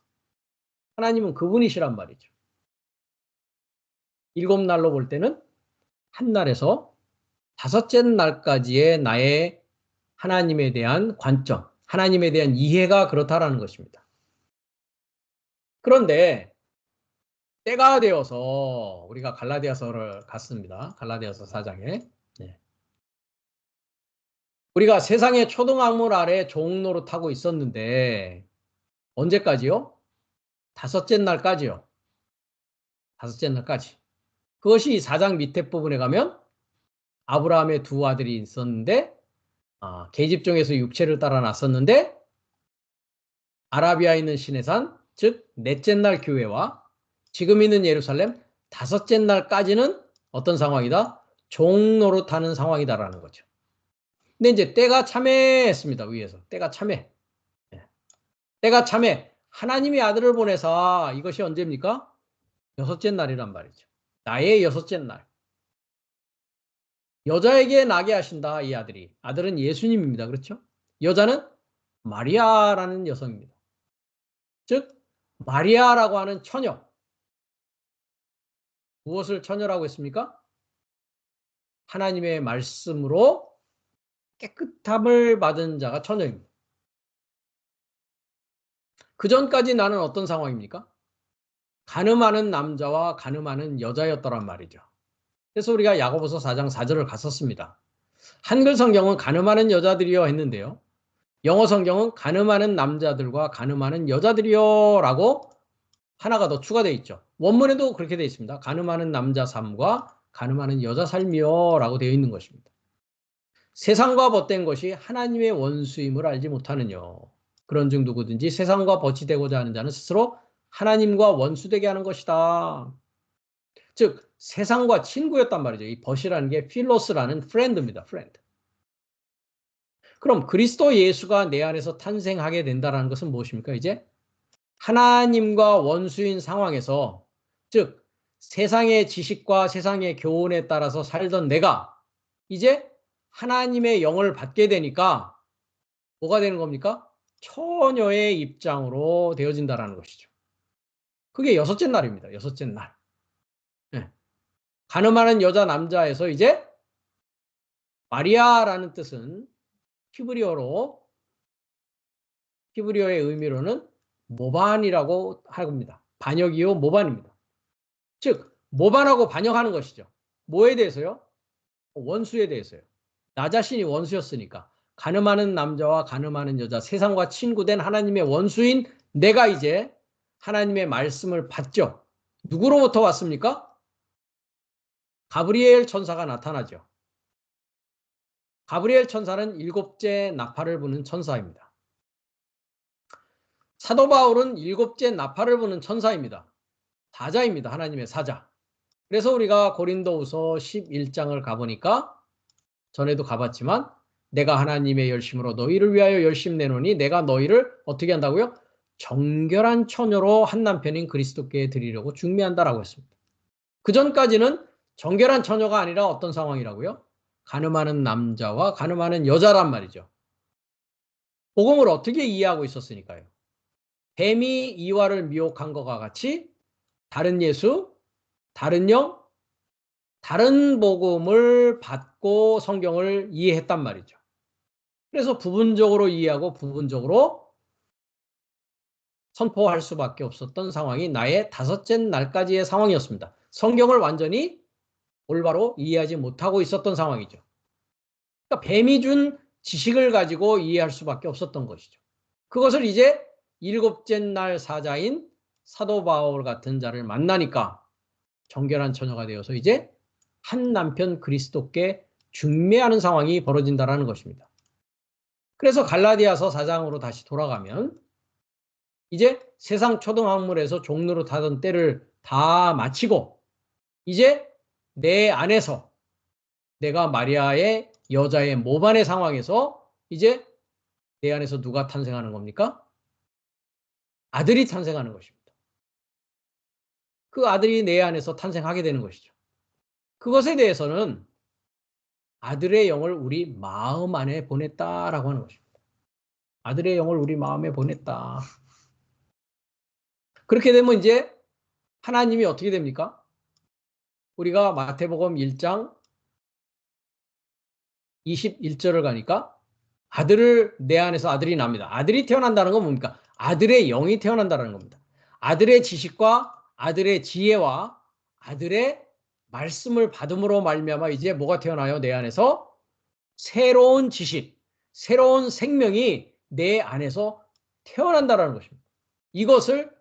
하나님은 그분이시란 말이죠. 7날로 볼 때는 한 날에서 5째 날까지의 나의 하나님에 대한 관점, 하나님에 대한 이해가 그렇다라는 것입니다. 그런데 때가 되어서 우리가 갈라디아서를 갔습니다. 갈라디아서 4장에. 네. 우리가 세상의 초등학문 아래 종로릇하고 있었는데 언제까지요? 5째 날까지요. 5째 날까지. 그것이 4장 밑에 부분에 가면 아브라함의 2 아들이 있었는데 계집종에서 육체를 따라 났었는데 아라비아에 있는 시내산, 즉 넷째 날 교회와 지금 있는 예루살렘 5째 날까지는 어떤 상황이다? 종노릇하는 상황이다라는 거죠. 근데 이제 때가 참했습니다. 위에서. 때가 참해. 때가 참해. 하나님이 아들을 보내사 이것이 언제입니까? 6째 날이란 말이죠. 나의 6째 날. 여자에게 나게 하신다, 이 아들이. 아들은 예수님입니다. 그렇죠? 여자는 마리아라는 여성입니다. 즉 마리아라고 하는 처녀. 무엇을 처녀라고 했습니까? 하나님의 말씀으로 깨끗함을 받은 자가 처녀입니다. 그 전까지 나는 어떤 상황입니까? 간음하는 남자와 간음하는 여자였더란 말이죠. 그래서 우리가 야고보서 4장 4절을 갔었습니다. 한글 성경은 간음하는 여자들이여 했는데요. 영어 성경은 간음하는 남자들과 간음하는 여자들이여 라고 하나가 더 추가되어 있죠. 원문에도 그렇게 되어 있습니다. 간음하는 남자 삶과 간음하는 여자 삶이여 라고 되어 있는 것입니다. 세상과 벗된 것이 하나님의 원수임을 알지 못하느뇨. 그런즉 누구든지 세상과 벗이 되고자 하는 자는 스스로 하나님과 원수되게 하는 것이다. 즉 세상과 친구였단 말이죠. 이 벗이라는 게 필로스라는 프렌드입니다. 프렌드. 그럼 그리스도 예수가 내 안에서 탄생하게 된다는 것은 무엇입니까? 이제 하나님과 원수인 상황에서, 즉 세상의 지식과 세상의 교훈에 따라서 살던 내가 이제 하나님의 영을 받게 되니까 뭐가 되는 겁니까? 처녀의 입장으로 되어진다는 것이죠. 그게 6째 날입니다. 6째 날. 네. 간음하는 여자 남자에서 이제 마리아라는 뜻은 히브리어의 의미로는 모반이라고 합니다. 반역이요 모반입니다. 즉 모반하고 반역하는 것이죠. 뭐에 대해서요? 원수에 대해서요. 나 자신이 원수였으니까 간음하는 남자와 간음하는 여자, 세상과 친구된 하나님의 원수인 내가 이제 하나님의 말씀을 받죠. 누구로부터 왔습니까? 가브리엘 천사가 나타나죠. 가브리엘 천사는 7째 나팔을 부는 천사입니다. 사도 바울은 7째 나팔을 부는 천사입니다. 사자입니다. 하나님의 사자. 그래서 우리가 고린도후서 11장을 가보니까 전에도 가봤지만 내가 하나님의 열심으로 너희를 위하여 열심 내노니 내가 너희를 어떻게 한다고요? 정결한 처녀로 한 남편인 그리스도께 드리려고 중매한다라고 했습니다. 그 전까지는 정결한 처녀가 아니라 어떤 상황이라고요? 간음하는 남자와 간음하는 여자란 말이죠. 복음을 어떻게 이해하고 있었으니까요. 뱀이 이와를 미혹한 것과 같이 다른 예수, 다른 영, 다른 복음을 받고 성경을 이해했단 말이죠. 그래서 부분적으로 이해하고 부분적으로 선포할 수밖에 없었던 상황이 나의 다섯째 날까지의 상황이었습니다. 성경을 완전히 올바로 이해하지 못하고 있었던 상황이죠. 그러니까 뱀이 준 지식을 가지고 이해할 수밖에 없었던 것이죠. 그것을 이제 일곱째 날 사자인 사도 바울 같은 자를 만나니까 정결한 처녀가 되어서 이제 한 남편 그리스도께 중매하는 상황이 벌어진다는 것입니다. 그래서 갈라디아서 4장으로 다시 돌아가면 이제 세상 초등학문에서 종로로 타던 때를 다 마치고 이제 내 안에서 내가 마리아의 여자의 모반의 상황에서 이제 내 안에서 누가 탄생하는 겁니까? 아들이 탄생하는 것입니다. 그 아들이 내 안에서 탄생하게 되는 것이죠. 그것에 대해서는 아들의 영을 우리 마음 안에 보냈다라고 하는 것입니다. 아들의 영을 우리 마음에 보냈다. 그렇게 되면 이제 하나님이 어떻게 됩니까? 우리가 마태복음 1장 21절을 가니까 아들을 내 안에서 아들이 납니다. 아들이 태어난다는 건 뭡니까? 아들의 영이 태어난다는 겁니다. 아들의 지식과 아들의 지혜와 아들의 말씀을 받음으로 말미암아 이제 뭐가 태어나요? 내 안에서 새로운 지식, 새로운 생명이 내 안에서 태어난다는 것입니다. 이것을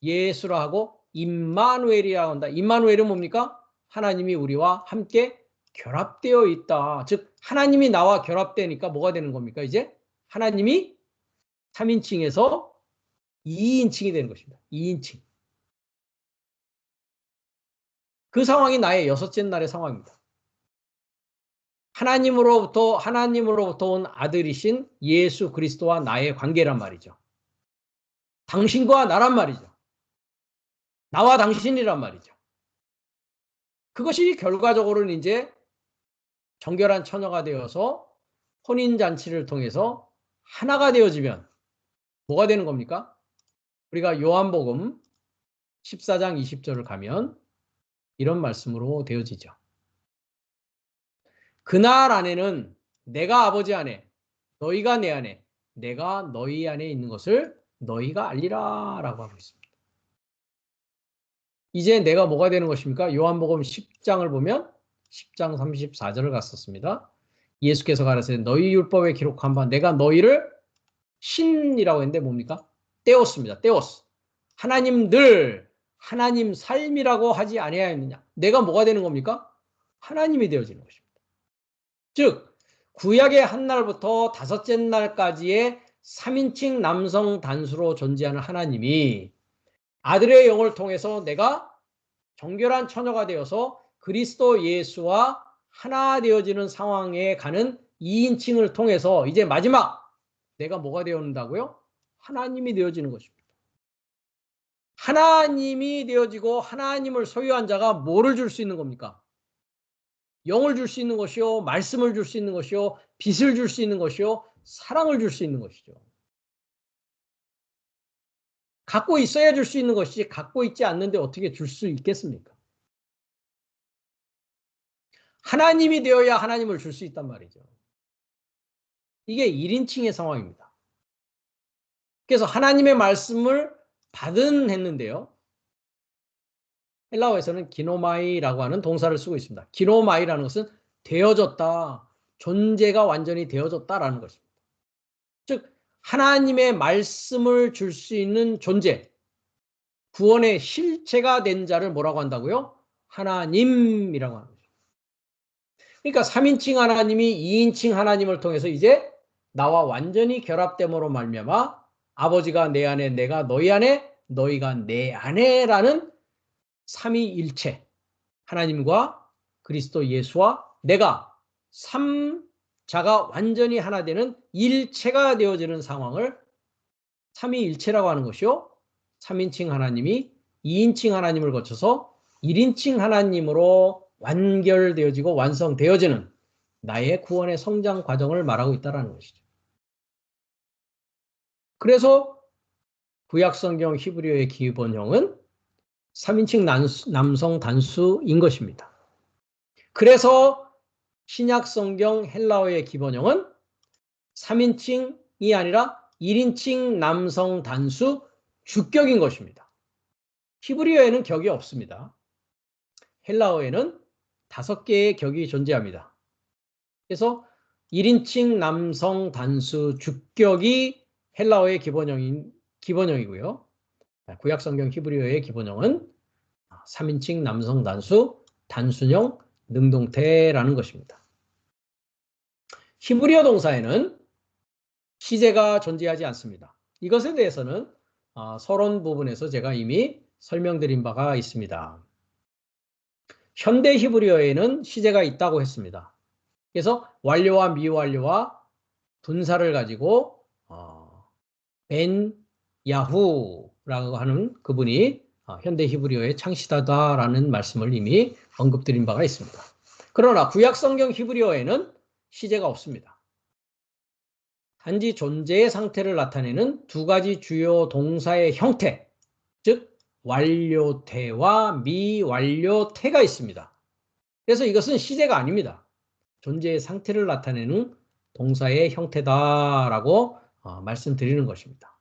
예수라 하고 임마누엘이라고 한다. 임마누엘은 뭡니까? 하나님이 우리와 함께 결합되어 있다. 즉 하나님이 나와 결합되니까 뭐가 되는 겁니까? 이제 하나님이 3인칭에서 2인칭이 되는 것입니다. 2인칭. 그 상황이 나의 여섯째 날의 상황입니다. 하나님으로부터 온 아들이신 예수 그리스도와 나의 관계란 말이죠. 당신과 나란 말이죠. 나와 당신이란 말이죠. 그것이 결과적으로는 이제 정결한 처녀가 되어서 혼인잔치를 통해서 하나가 되어지면 뭐가 되는 겁니까? 우리가 요한복음 14장 20절을 가면 이런 말씀으로 되어지죠. 그날 안에는 내가 아버지 안에, 너희가 내 안에, 내가 너희 안에 있는 것을 너희가 알리라 라고 하고 있습니다. 이제 내가 뭐가 되는 것입니까? 요한복음 10장을 보면 10장 34절을 갔었습니다. 예수께서 가라사대 너희 율법에 기록한 바 내가 너희를 신이라고 했는데 뭡니까? 떼었습니다. 떼었어. 하나님들, 하나님 삶이라고 하지 아니하였느냐. 내가 뭐가 되는 겁니까? 하나님이 되어지는 것입니다. 즉 구약의 한 날부터 다섯째 날까지의 3인칭 남성 단수로 존재하는 하나님이 아들의 영을 통해서 내가 정결한 처녀가 되어서 그리스도 예수와 하나 되어지는 상황에 가는 2인칭을 통해서 이제 마지막 내가 뭐가 되어진다고요? 하나님이 되어지는 것입니다. 하나님이 되어지고 하나님을 소유한 자가 뭐를 줄 수 있는 겁니까? 영을 줄 수 있는 것이요, 말씀을 줄 수 있는 것이요, 빛을 줄 수 있는 것이요, 사랑을 줄 수 있는 것이죠. 갖고 있어야 줄 수 있는 것이지 갖고 있지 않는데 어떻게 줄 수 있겠습니까? 하나님이 되어야 하나님을 줄 수 있단 말이죠. 이게 1인칭의 상황입니다. 그래서 하나님의 말씀을 받은 했는데요. 헬라어에서는 기노마이라고 하는 동사를 쓰고 있습니다. 기노마이라는 것은 되어졌다. 존재가 완전히 되어졌다라는 것입니다. 즉 하나님의 말씀을 줄 수 있는 존재, 구원의 실체가 된 자를 뭐라고 한다고요? 하나님이라고 하는 거죠. 그러니까 3인칭 하나님이 2인칭 하나님을 통해서 이제 나와 완전히 결합됨으로 말미암아 아버지가 내 안에, 내가 너희 안에, 너희가 내 안에라는 삼위일체, 하나님과 그리스도 예수와 내가 3자가 완전히 하나 되는 일체가 되어지는 상황을 삼위일체라고 하는 것이요. 3인칭 하나님이 2인칭 하나님을 거쳐서 1인칭 하나님으로 완결되어지고 완성되어지는 나의 구원의 성장 과정을 말하고 있다는 것이죠. 그래서 구약성경 히브리어의 기본형은 3인칭 남성 단수인 것입니다. 그래서 신약성경 헬라어의 기본형은 3인칭이 아니라 1인칭 남성 단수 주격인 것입니다. 히브리어에는 격이 없습니다. 헬라어에는 5개의 격이 존재합니다. 그래서 1인칭 남성 단수 주격이 헬라어의 기본형이고요. 구약성경 히브리어의 기본형은 3인칭 남성 단수 단순형 능동태라는 것입니다. 히브리어 동사에는 시제가 존재하지 않습니다. 이것에 대해서는 서론 부분에서 제가 이미 설명드린 바가 있습니다. 현대 히브리어에는 시제가 있다고 했습니다. 그래서 완료와 미완료와 분사를 가지고 벤 야후라고 하는 그분이 현대 히브리어의 창시자다라는 말씀을 이미 언급드린 바가 있습니다. 그러나 구약성경 히브리어에는 시제가 없습니다. 단지 존재의 상태를 나타내는 2가지 주요 동사의 형태, 즉 완료태와 미완료태가 있습니다. 그래서 이것은 시제가 아닙니다. 존재의 상태를 나타내는 동사의 형태다라고 말씀드리는 것입니다.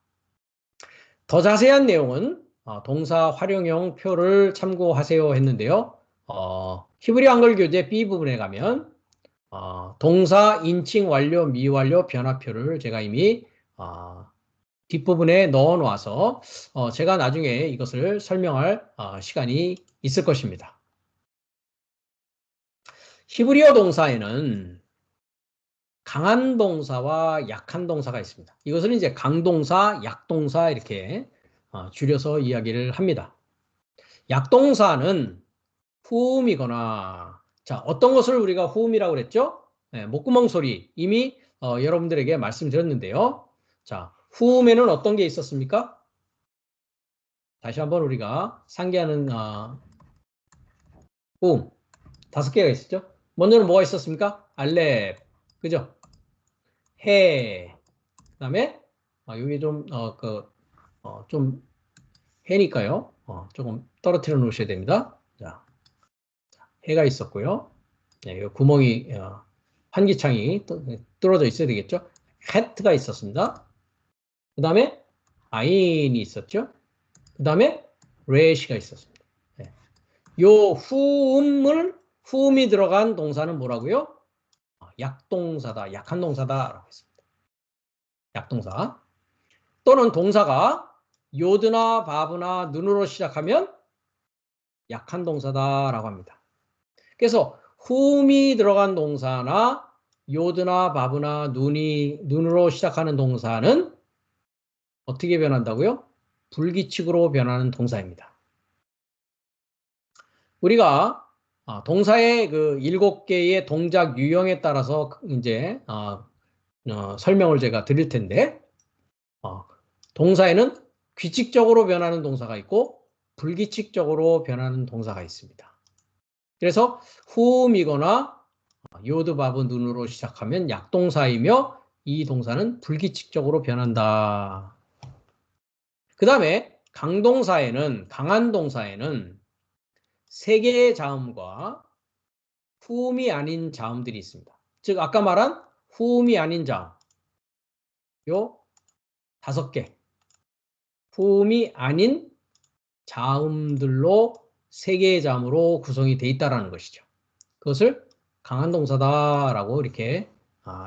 더 자세한 내용은 동사 활용형 표를 참고하세요 했는데요. 히브리 한글 교재 B 부분에 가면 동사 인칭 완료 미완료 변화표를 제가 이미 뒷부분에 넣어 놓아서 제가 나중에 이것을 설명할 시간이 있을 것입니다. 히브리어 동사에는 강한 동사와 약한 동사가 있습니다. 이것은 이제 강동사, 약동사 이렇게 줄여서 이야기를 합니다. 약동사는 후음이거나 자, 어떤 것을 우리가 후음이라고 그랬죠? 네, 목구멍 소리 이미 여러분들에게 말씀드렸는데요. 자, 후음에는 어떤 게 있었습니까? 다시 한번 우리가 상기하는 후음 5개가 있었죠? 먼저는 뭐가 있었습니까? 알렙, 그죠? 해, 그다음에 여기 좀 해니까요. 조금 떨어뜨려 놓으셔야 됩니다. 자, 해가 있었고요. 네, 구멍이 환기창이 뚫어져 있어야 되겠죠. 해트가 있었습니다. 그 다음에 아인이 있었죠. 그 다음에 레시가 있었습니다. 네. 요 후음이 들어간 동사는 뭐라고요? 약동사다, 약한 동사다라고 했습니다. 약동사. 또는 동사가 요드나 바브나 눈으로 시작하면 약한 동사다라고 합니다. 그래서 후음이 들어간 동사나 요드나 바브나 눈으로 시작하는 동사는 어떻게 변한다고요? 불규칙으로 변하는 동사입니다. 우리가 동사의 그 7개의 동작 유형에 따라서 이제 설명을 제가 드릴 텐데 동사에는 규칙적으로 변하는 동사가 있고 불규칙적으로 변하는 동사가 있습니다. 그래서 후음이거나 요드 바브 눈으로 시작하면 약동사이며 이 동사는 불규칙적으로 변한다. 그 다음에 강한 동사에는 3개의 자음과 후음이 아닌 자음들이 있습니다. 즉 아까 말한 후음이 아닌 자음 요 5개 후음이 아닌 자음들로 3개의 자음으로 구성이 되어 있다는 것이죠. 그것을 강한 동사다라고 이렇게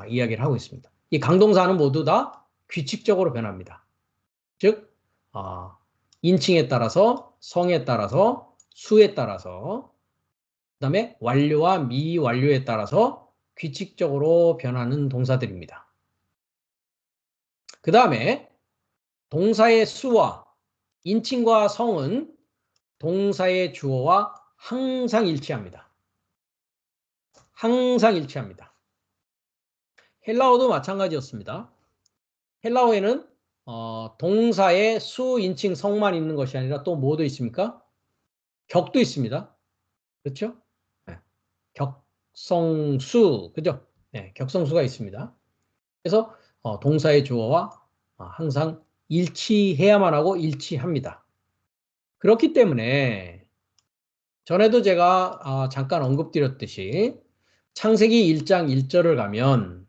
이야기를 하고 있습니다. 이 강동사는 모두 다 규칙적으로 변합니다. 즉 인칭에 따라서 성에 따라서 수에 따라서 그 다음에 완료와 미완료에 따라서 규칙적으로 변하는 동사들입니다. 그 다음에 동사의 수와 인칭과 성은 동사의 주어와 항상 일치합니다. 항상 일치합니다. 헬라어도 마찬가지였습니다. 헬라어에는 동사의 수, 인칭, 성만 있는 것이 아니라 또 뭐도 있습니까? 격도 있습니다. 그렇죠? 네. 격성수, 그죠? 네, 격성수가 있습니다. 그래서 동사의 주어와 항상 일치해야만 하고 일치합니다. 그렇기 때문에 전에도 제가 잠깐 언급드렸듯이 창세기 1장 1절을 가면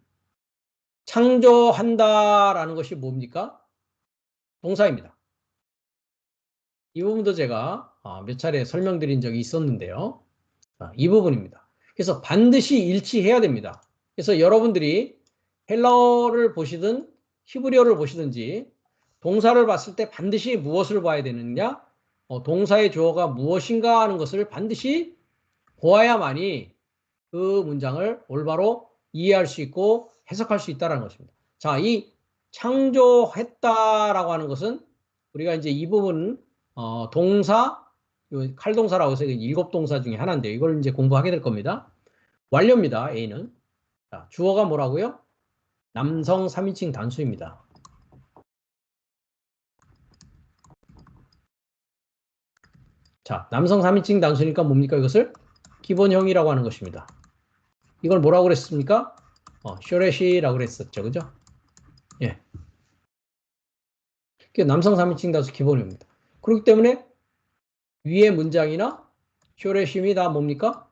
창조한다라는 것이 뭡니까? 동사입니다. 이 부분도 제가 몇 차례 설명드린 적이 있었는데요. 이 부분입니다. 그래서 반드시 일치해야 됩니다. 그래서 여러분들이 헬라어를 보시든 히브리어를 보시든지 동사를 봤을 때 반드시 무엇을 봐야 되느냐? 동사의 주어가 무엇인가 하는 것을 반드시 보아야만이 그 문장을 올바로 이해할 수 있고 해석할 수 있다는 것입니다. 자, 이 창조했다라고 하는 것은 우리가 이제 이 부분 동사, 칼동사라고 해서 7동사 중에 하나인데 이걸 이제 공부하게 될 겁니다. 완료입니다. A는. 자, 주어가 뭐라고요? 남성 3인칭 단수입니다. 자, 남성 3인칭 단수니까 뭡니까 이것을? 기본형이라고 하는 것입니다. 이걸 뭐라고 그랬습니까? 쇼렛이라고 그랬었죠. 그죠? 예. 남성 3인칭 단수 기본형입니다. 그렇기 때문에 위의 문장이나 쇼렛임이 다 뭡니까?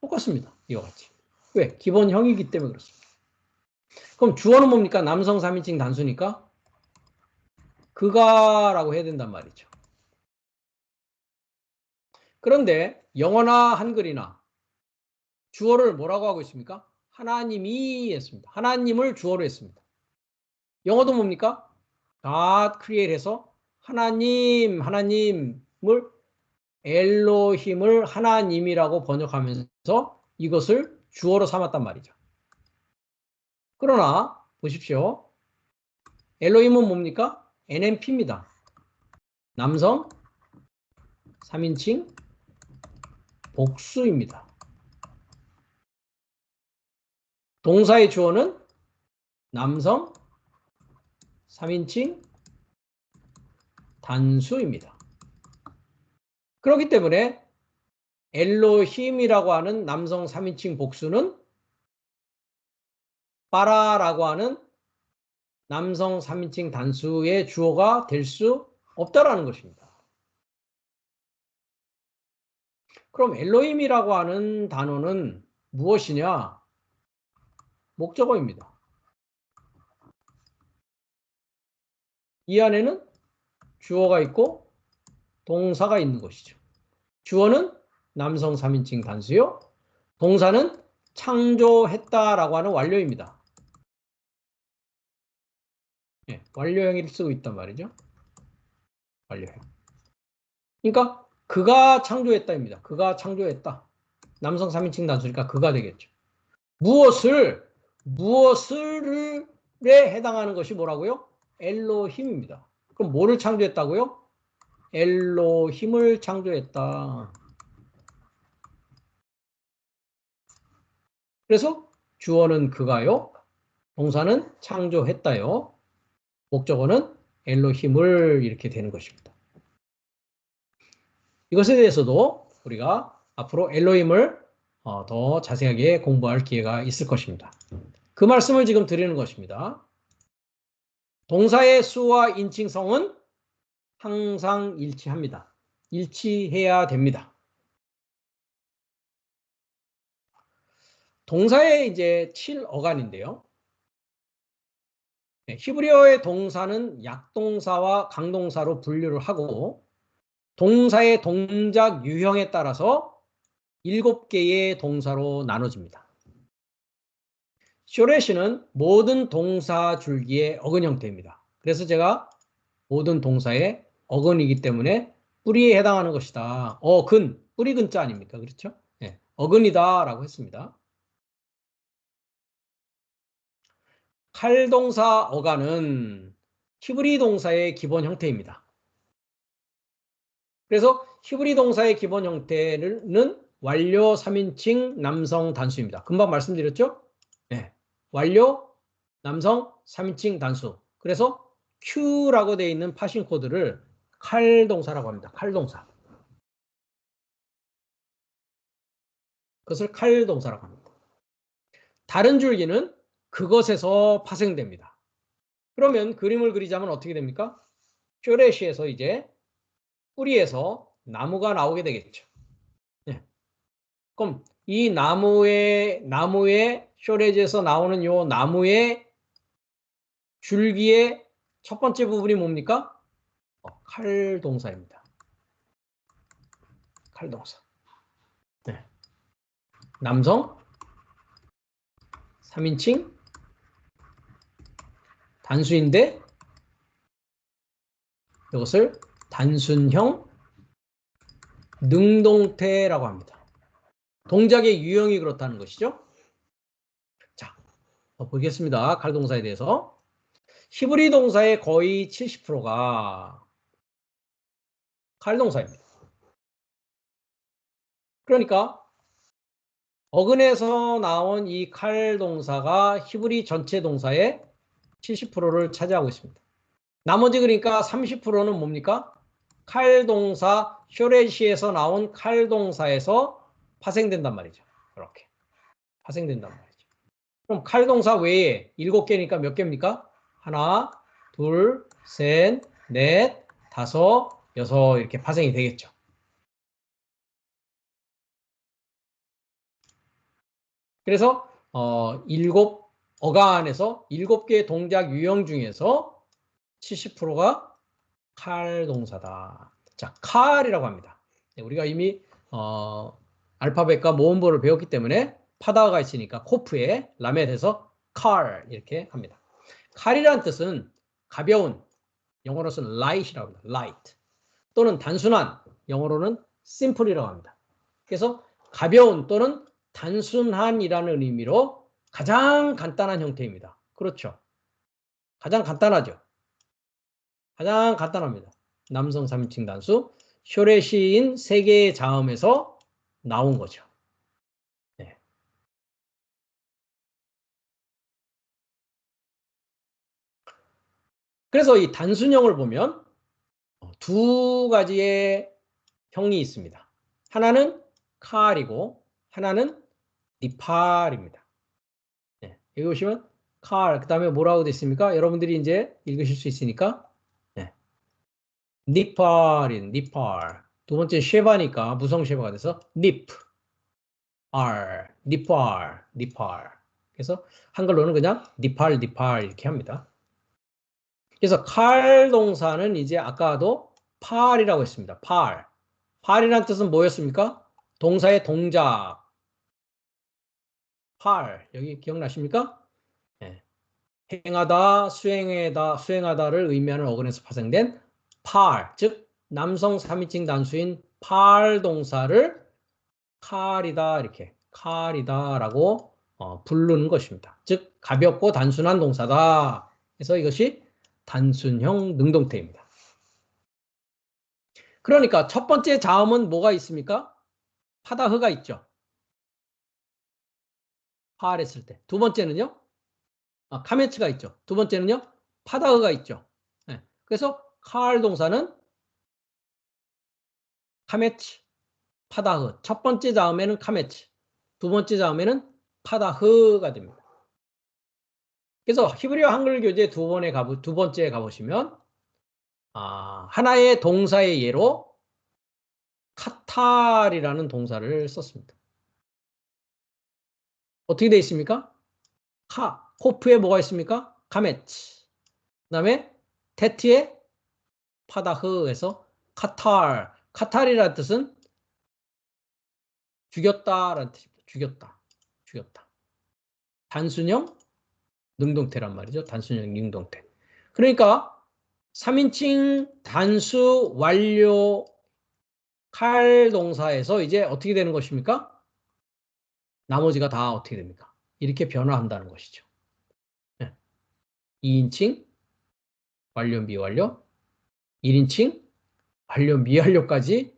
똑같습니다. 이와 같이. 왜? 기본형이기 때문에 그렇습니다. 그럼 주어는 뭡니까? 남성 3인칭 단수니까 그가라고 해야 된단 말이죠. 그런데 영어나 한글이나 주어를 뭐라고 하고 있습니까? 하나님이 했습니다. 하나님을 주어로 했습니다. 영어도 뭡니까? God create 해서 하나님을 엘로힘을 하나님이라고 번역하면서 이것을 주어로 삼았단 말이죠. 그러나 보십시오. 엘로힘은 뭡니까? NMP입니다. 남성 3인칭 복수입니다. 동사의 주어는 남성 3인칭 단수입니다. 그렇기 때문에 엘로힘이라고 하는 남성 3인칭 복수는 빠라라고 하는 남성 3인칭 단수의 주어가 될 수 없다라는 것입니다. 그럼 엘로힘이라고 하는 단어는 무엇이냐? 목적어입니다. 이 안에는 주어가 있고 동사가 있는 것이죠. 주어는 남성 3인칭 단수요. 동사는 창조했다라고 하는 완료입니다. 네, 완료형을 쓰고 있단 말이죠. 완료형. 그러니까 그가 창조했다입니다. 그가 창조했다. 남성 3인칭 단수니까 그가 되겠죠. 무엇을에 해당하는 것이 뭐라고요? 엘로힘입니다. 그럼 뭐를 창조했다고요? 엘로힘을 창조했다. 그래서 주어는 그가요. 동사는 창조했다요. 목적어는 엘로힘을 이렇게 되는 것입니다. 이것에 대해서도 우리가 앞으로 엘로힘을 더 자세하게 공부할 기회가 있을 것입니다. 그 말씀을 지금 드리는 것입니다. 동사의 수와 인칭성은 항상 일치합니다. 일치해야 됩니다. 동사의 이제 7어간인데요. 히브리어의 동사는 약동사와 강동사로 분류를 하고 동사의 동작 유형에 따라서 7개의 동사로 나눠집니다. 쇼렛은 모든 동사 줄기의 어근 형태입니다. 그래서 제가 모든 동사의 어근이기 때문에 뿌리에 해당하는 것이다. 어근, 뿌리 근자 아닙니까? 그렇죠? 네, 어근이다라고 했습니다. 칼동사 어간은 히브리 동사의 기본 형태입니다. 그래서 히브리 동사의 기본 형태는 완료 3인칭 남성 단수입니다. 금방 말씀드렸죠? 네. 완료 남성 3인칭 단수. 그래서 Q라고 되어 있는 파싱 코드를 칼동사라고 합니다. 칼동사. 그것을 칼동사라고 합니다. 다른 줄기는 그것에서 파생됩니다. 그러면 그림을 그리자면 어떻게 됩니까? 쇼레시에서 이제 뿌리에서 나무가 나오게 되겠죠. 네. 그럼 이 나무의 쇼레지에서 나오는 요 나무의 줄기의 첫 번째 부분이 뭡니까? 칼동사입니다. 칼동사. 네. 남성 3인칭 단수인데 이것을 단순형 능동태라고 합니다. 동작의 유형이 그렇다는 것이죠. 자, 보겠습니다. 칼동사에 대해서. 히브리 동사의 거의 70%가 칼동사입니다. 그러니까 어근에서 나온 이 칼동사가 히브리 전체 동사의 70%를 차지하고 있습니다. 나머지 그러니까 30%는 뭡니까? 칼동사, 쇼레시에서 나온 칼동사에서 파생된단 말이죠. 이렇게 파생된단 말이죠. 그럼 칼동사 외에 7개니까 몇 개입니까? 하나, 둘, 셋, 넷, 다섯, 여섯 이렇게 파생이 되겠죠. 그래서 7어간에서 7개의 동작 유형 중에서 70%가 칼동사다. 자, 칼이라고 합니다. 우리가 이미 알파벳과 모음보를 배웠기 때문에 파다가 있으니까 코프에 라멧에서 칼 이렇게 합니다. 칼이라는 뜻은 가벼운, 영어로서는 light이라고 합니다. light. 또는 단순한, 영어로는 simple이라고 합니다. 그래서 가벼운 또는 단순한이라는 의미로 가장 간단한 형태입니다. 그렇죠. 가장 간단하죠. 가장 간단합니다. 남성 3인칭 단수, 쇼레시인 3개의 자음에서 나온 거죠. 네. 그래서 이 단순형을 보면 두 가지의 형이 있습니다. 하나는 칼이고 하나는 니팔입니다. 네. 여기 보시면 칼, 그 다음에 뭐라고 되어 있습니까? 여러분들이 이제 읽으실 수 있으니까 네. 니팔인 니팔. 두 번째 쉐바니까 무성 쉐바가 돼서 니프 R, 니팔, 니팔. 그래서 한글로는 그냥 니팔, 니팔 이렇게 합니다. 그래서 칼 동사는 이제 아까도 팔이라고 했습니다. 팔. 팔이라는 뜻은 뭐였습니까? 동사의 동작. 팔. 여기 기억나십니까? 네. 행하다, 수행하다를 의미하는 어근에서 파생된 팔. 즉, 남성 3인칭 단수인 팔 동사를 칼이다, 이렇게. 칼이다라고 부르는 것입니다. 즉, 가볍고 단순한 동사다. 그래서 이것이 단순형 능동태입니다. 그러니까 첫 번째 자음은 뭐가 있습니까? 파다흐가 있죠. 파알했을 때. 두 번째는요? 카메츠가 있죠. 두 번째는요? 파다흐가 있죠. 네. 그래서 칼 동사는 카메츠, 파다흐. 첫 번째 자음에는 카메츠, 두 번째 자음에는 파다흐가 됩니다. 그래서 히브리어 한글 교재 두 번째에 가보시면 하나의 동사의 예로 카탈이라는 동사를 썼습니다. 어떻게 되어 있습니까? 코프에 뭐가 있습니까? 카메츠. 그 다음에 테트에 파다흐에서 카탈이라는 뜻은 죽였다라는 뜻입니다. 죽였다. 단순형 능동태란 말이죠. 단순형 능동태. 그러니까 3인칭 단수 완료 칼 동사에서 이제 어떻게 되는 것입니까? 나머지가 다 어떻게 됩니까? 이렇게 변화한다는 것이죠. 네. 2인칭 완료 미완료, 1인칭 완료 미완료까지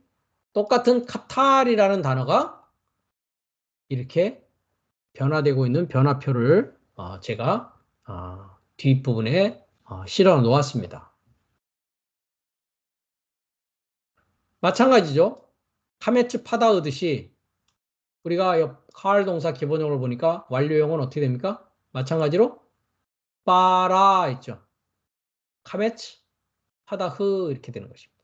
똑같은 카탈이라는 단어가 이렇게 변화되고 있는 변화표를 제가 뒷부분에 실어 놓았습니다. 마찬가지죠. 카메츠 파다으듯이 우리가 카알 동사 기본형을 보니까 완료형은 어떻게 됩니까? 마찬가지로 빠라 있죠. 카메츠 파다흐 이렇게 되는 것입니다.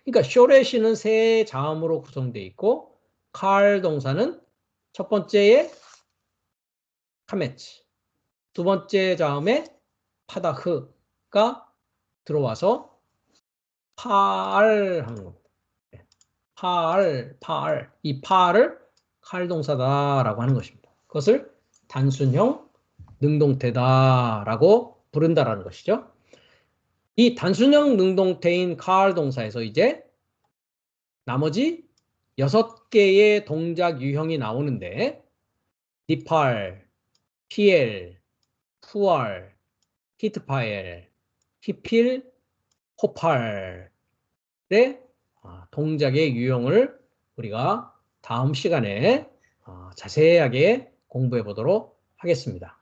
그러니까 쇼레시는 세 자음으로 구성되어 있고 카알 동사는 첫 번째에 카메츠, 두 번째 자음에 파다흐가 들어와서 파알 하는 겁니다. 파알. 이 파알을 칼 동사다라고 하는 것입니다. 그것을 단순형 능동태다라고 부른다라는 것이죠. 이 단순형 능동태인 칼 동사에서 이제 나머지 6개의 동작 유형이 나오는데 니팔, 피엘, 푸알, 히트파엘, 히필, 호팔의 동작의 유형을 우리가 다음 시간에 자세하게 공부해 보도록 하겠습니다.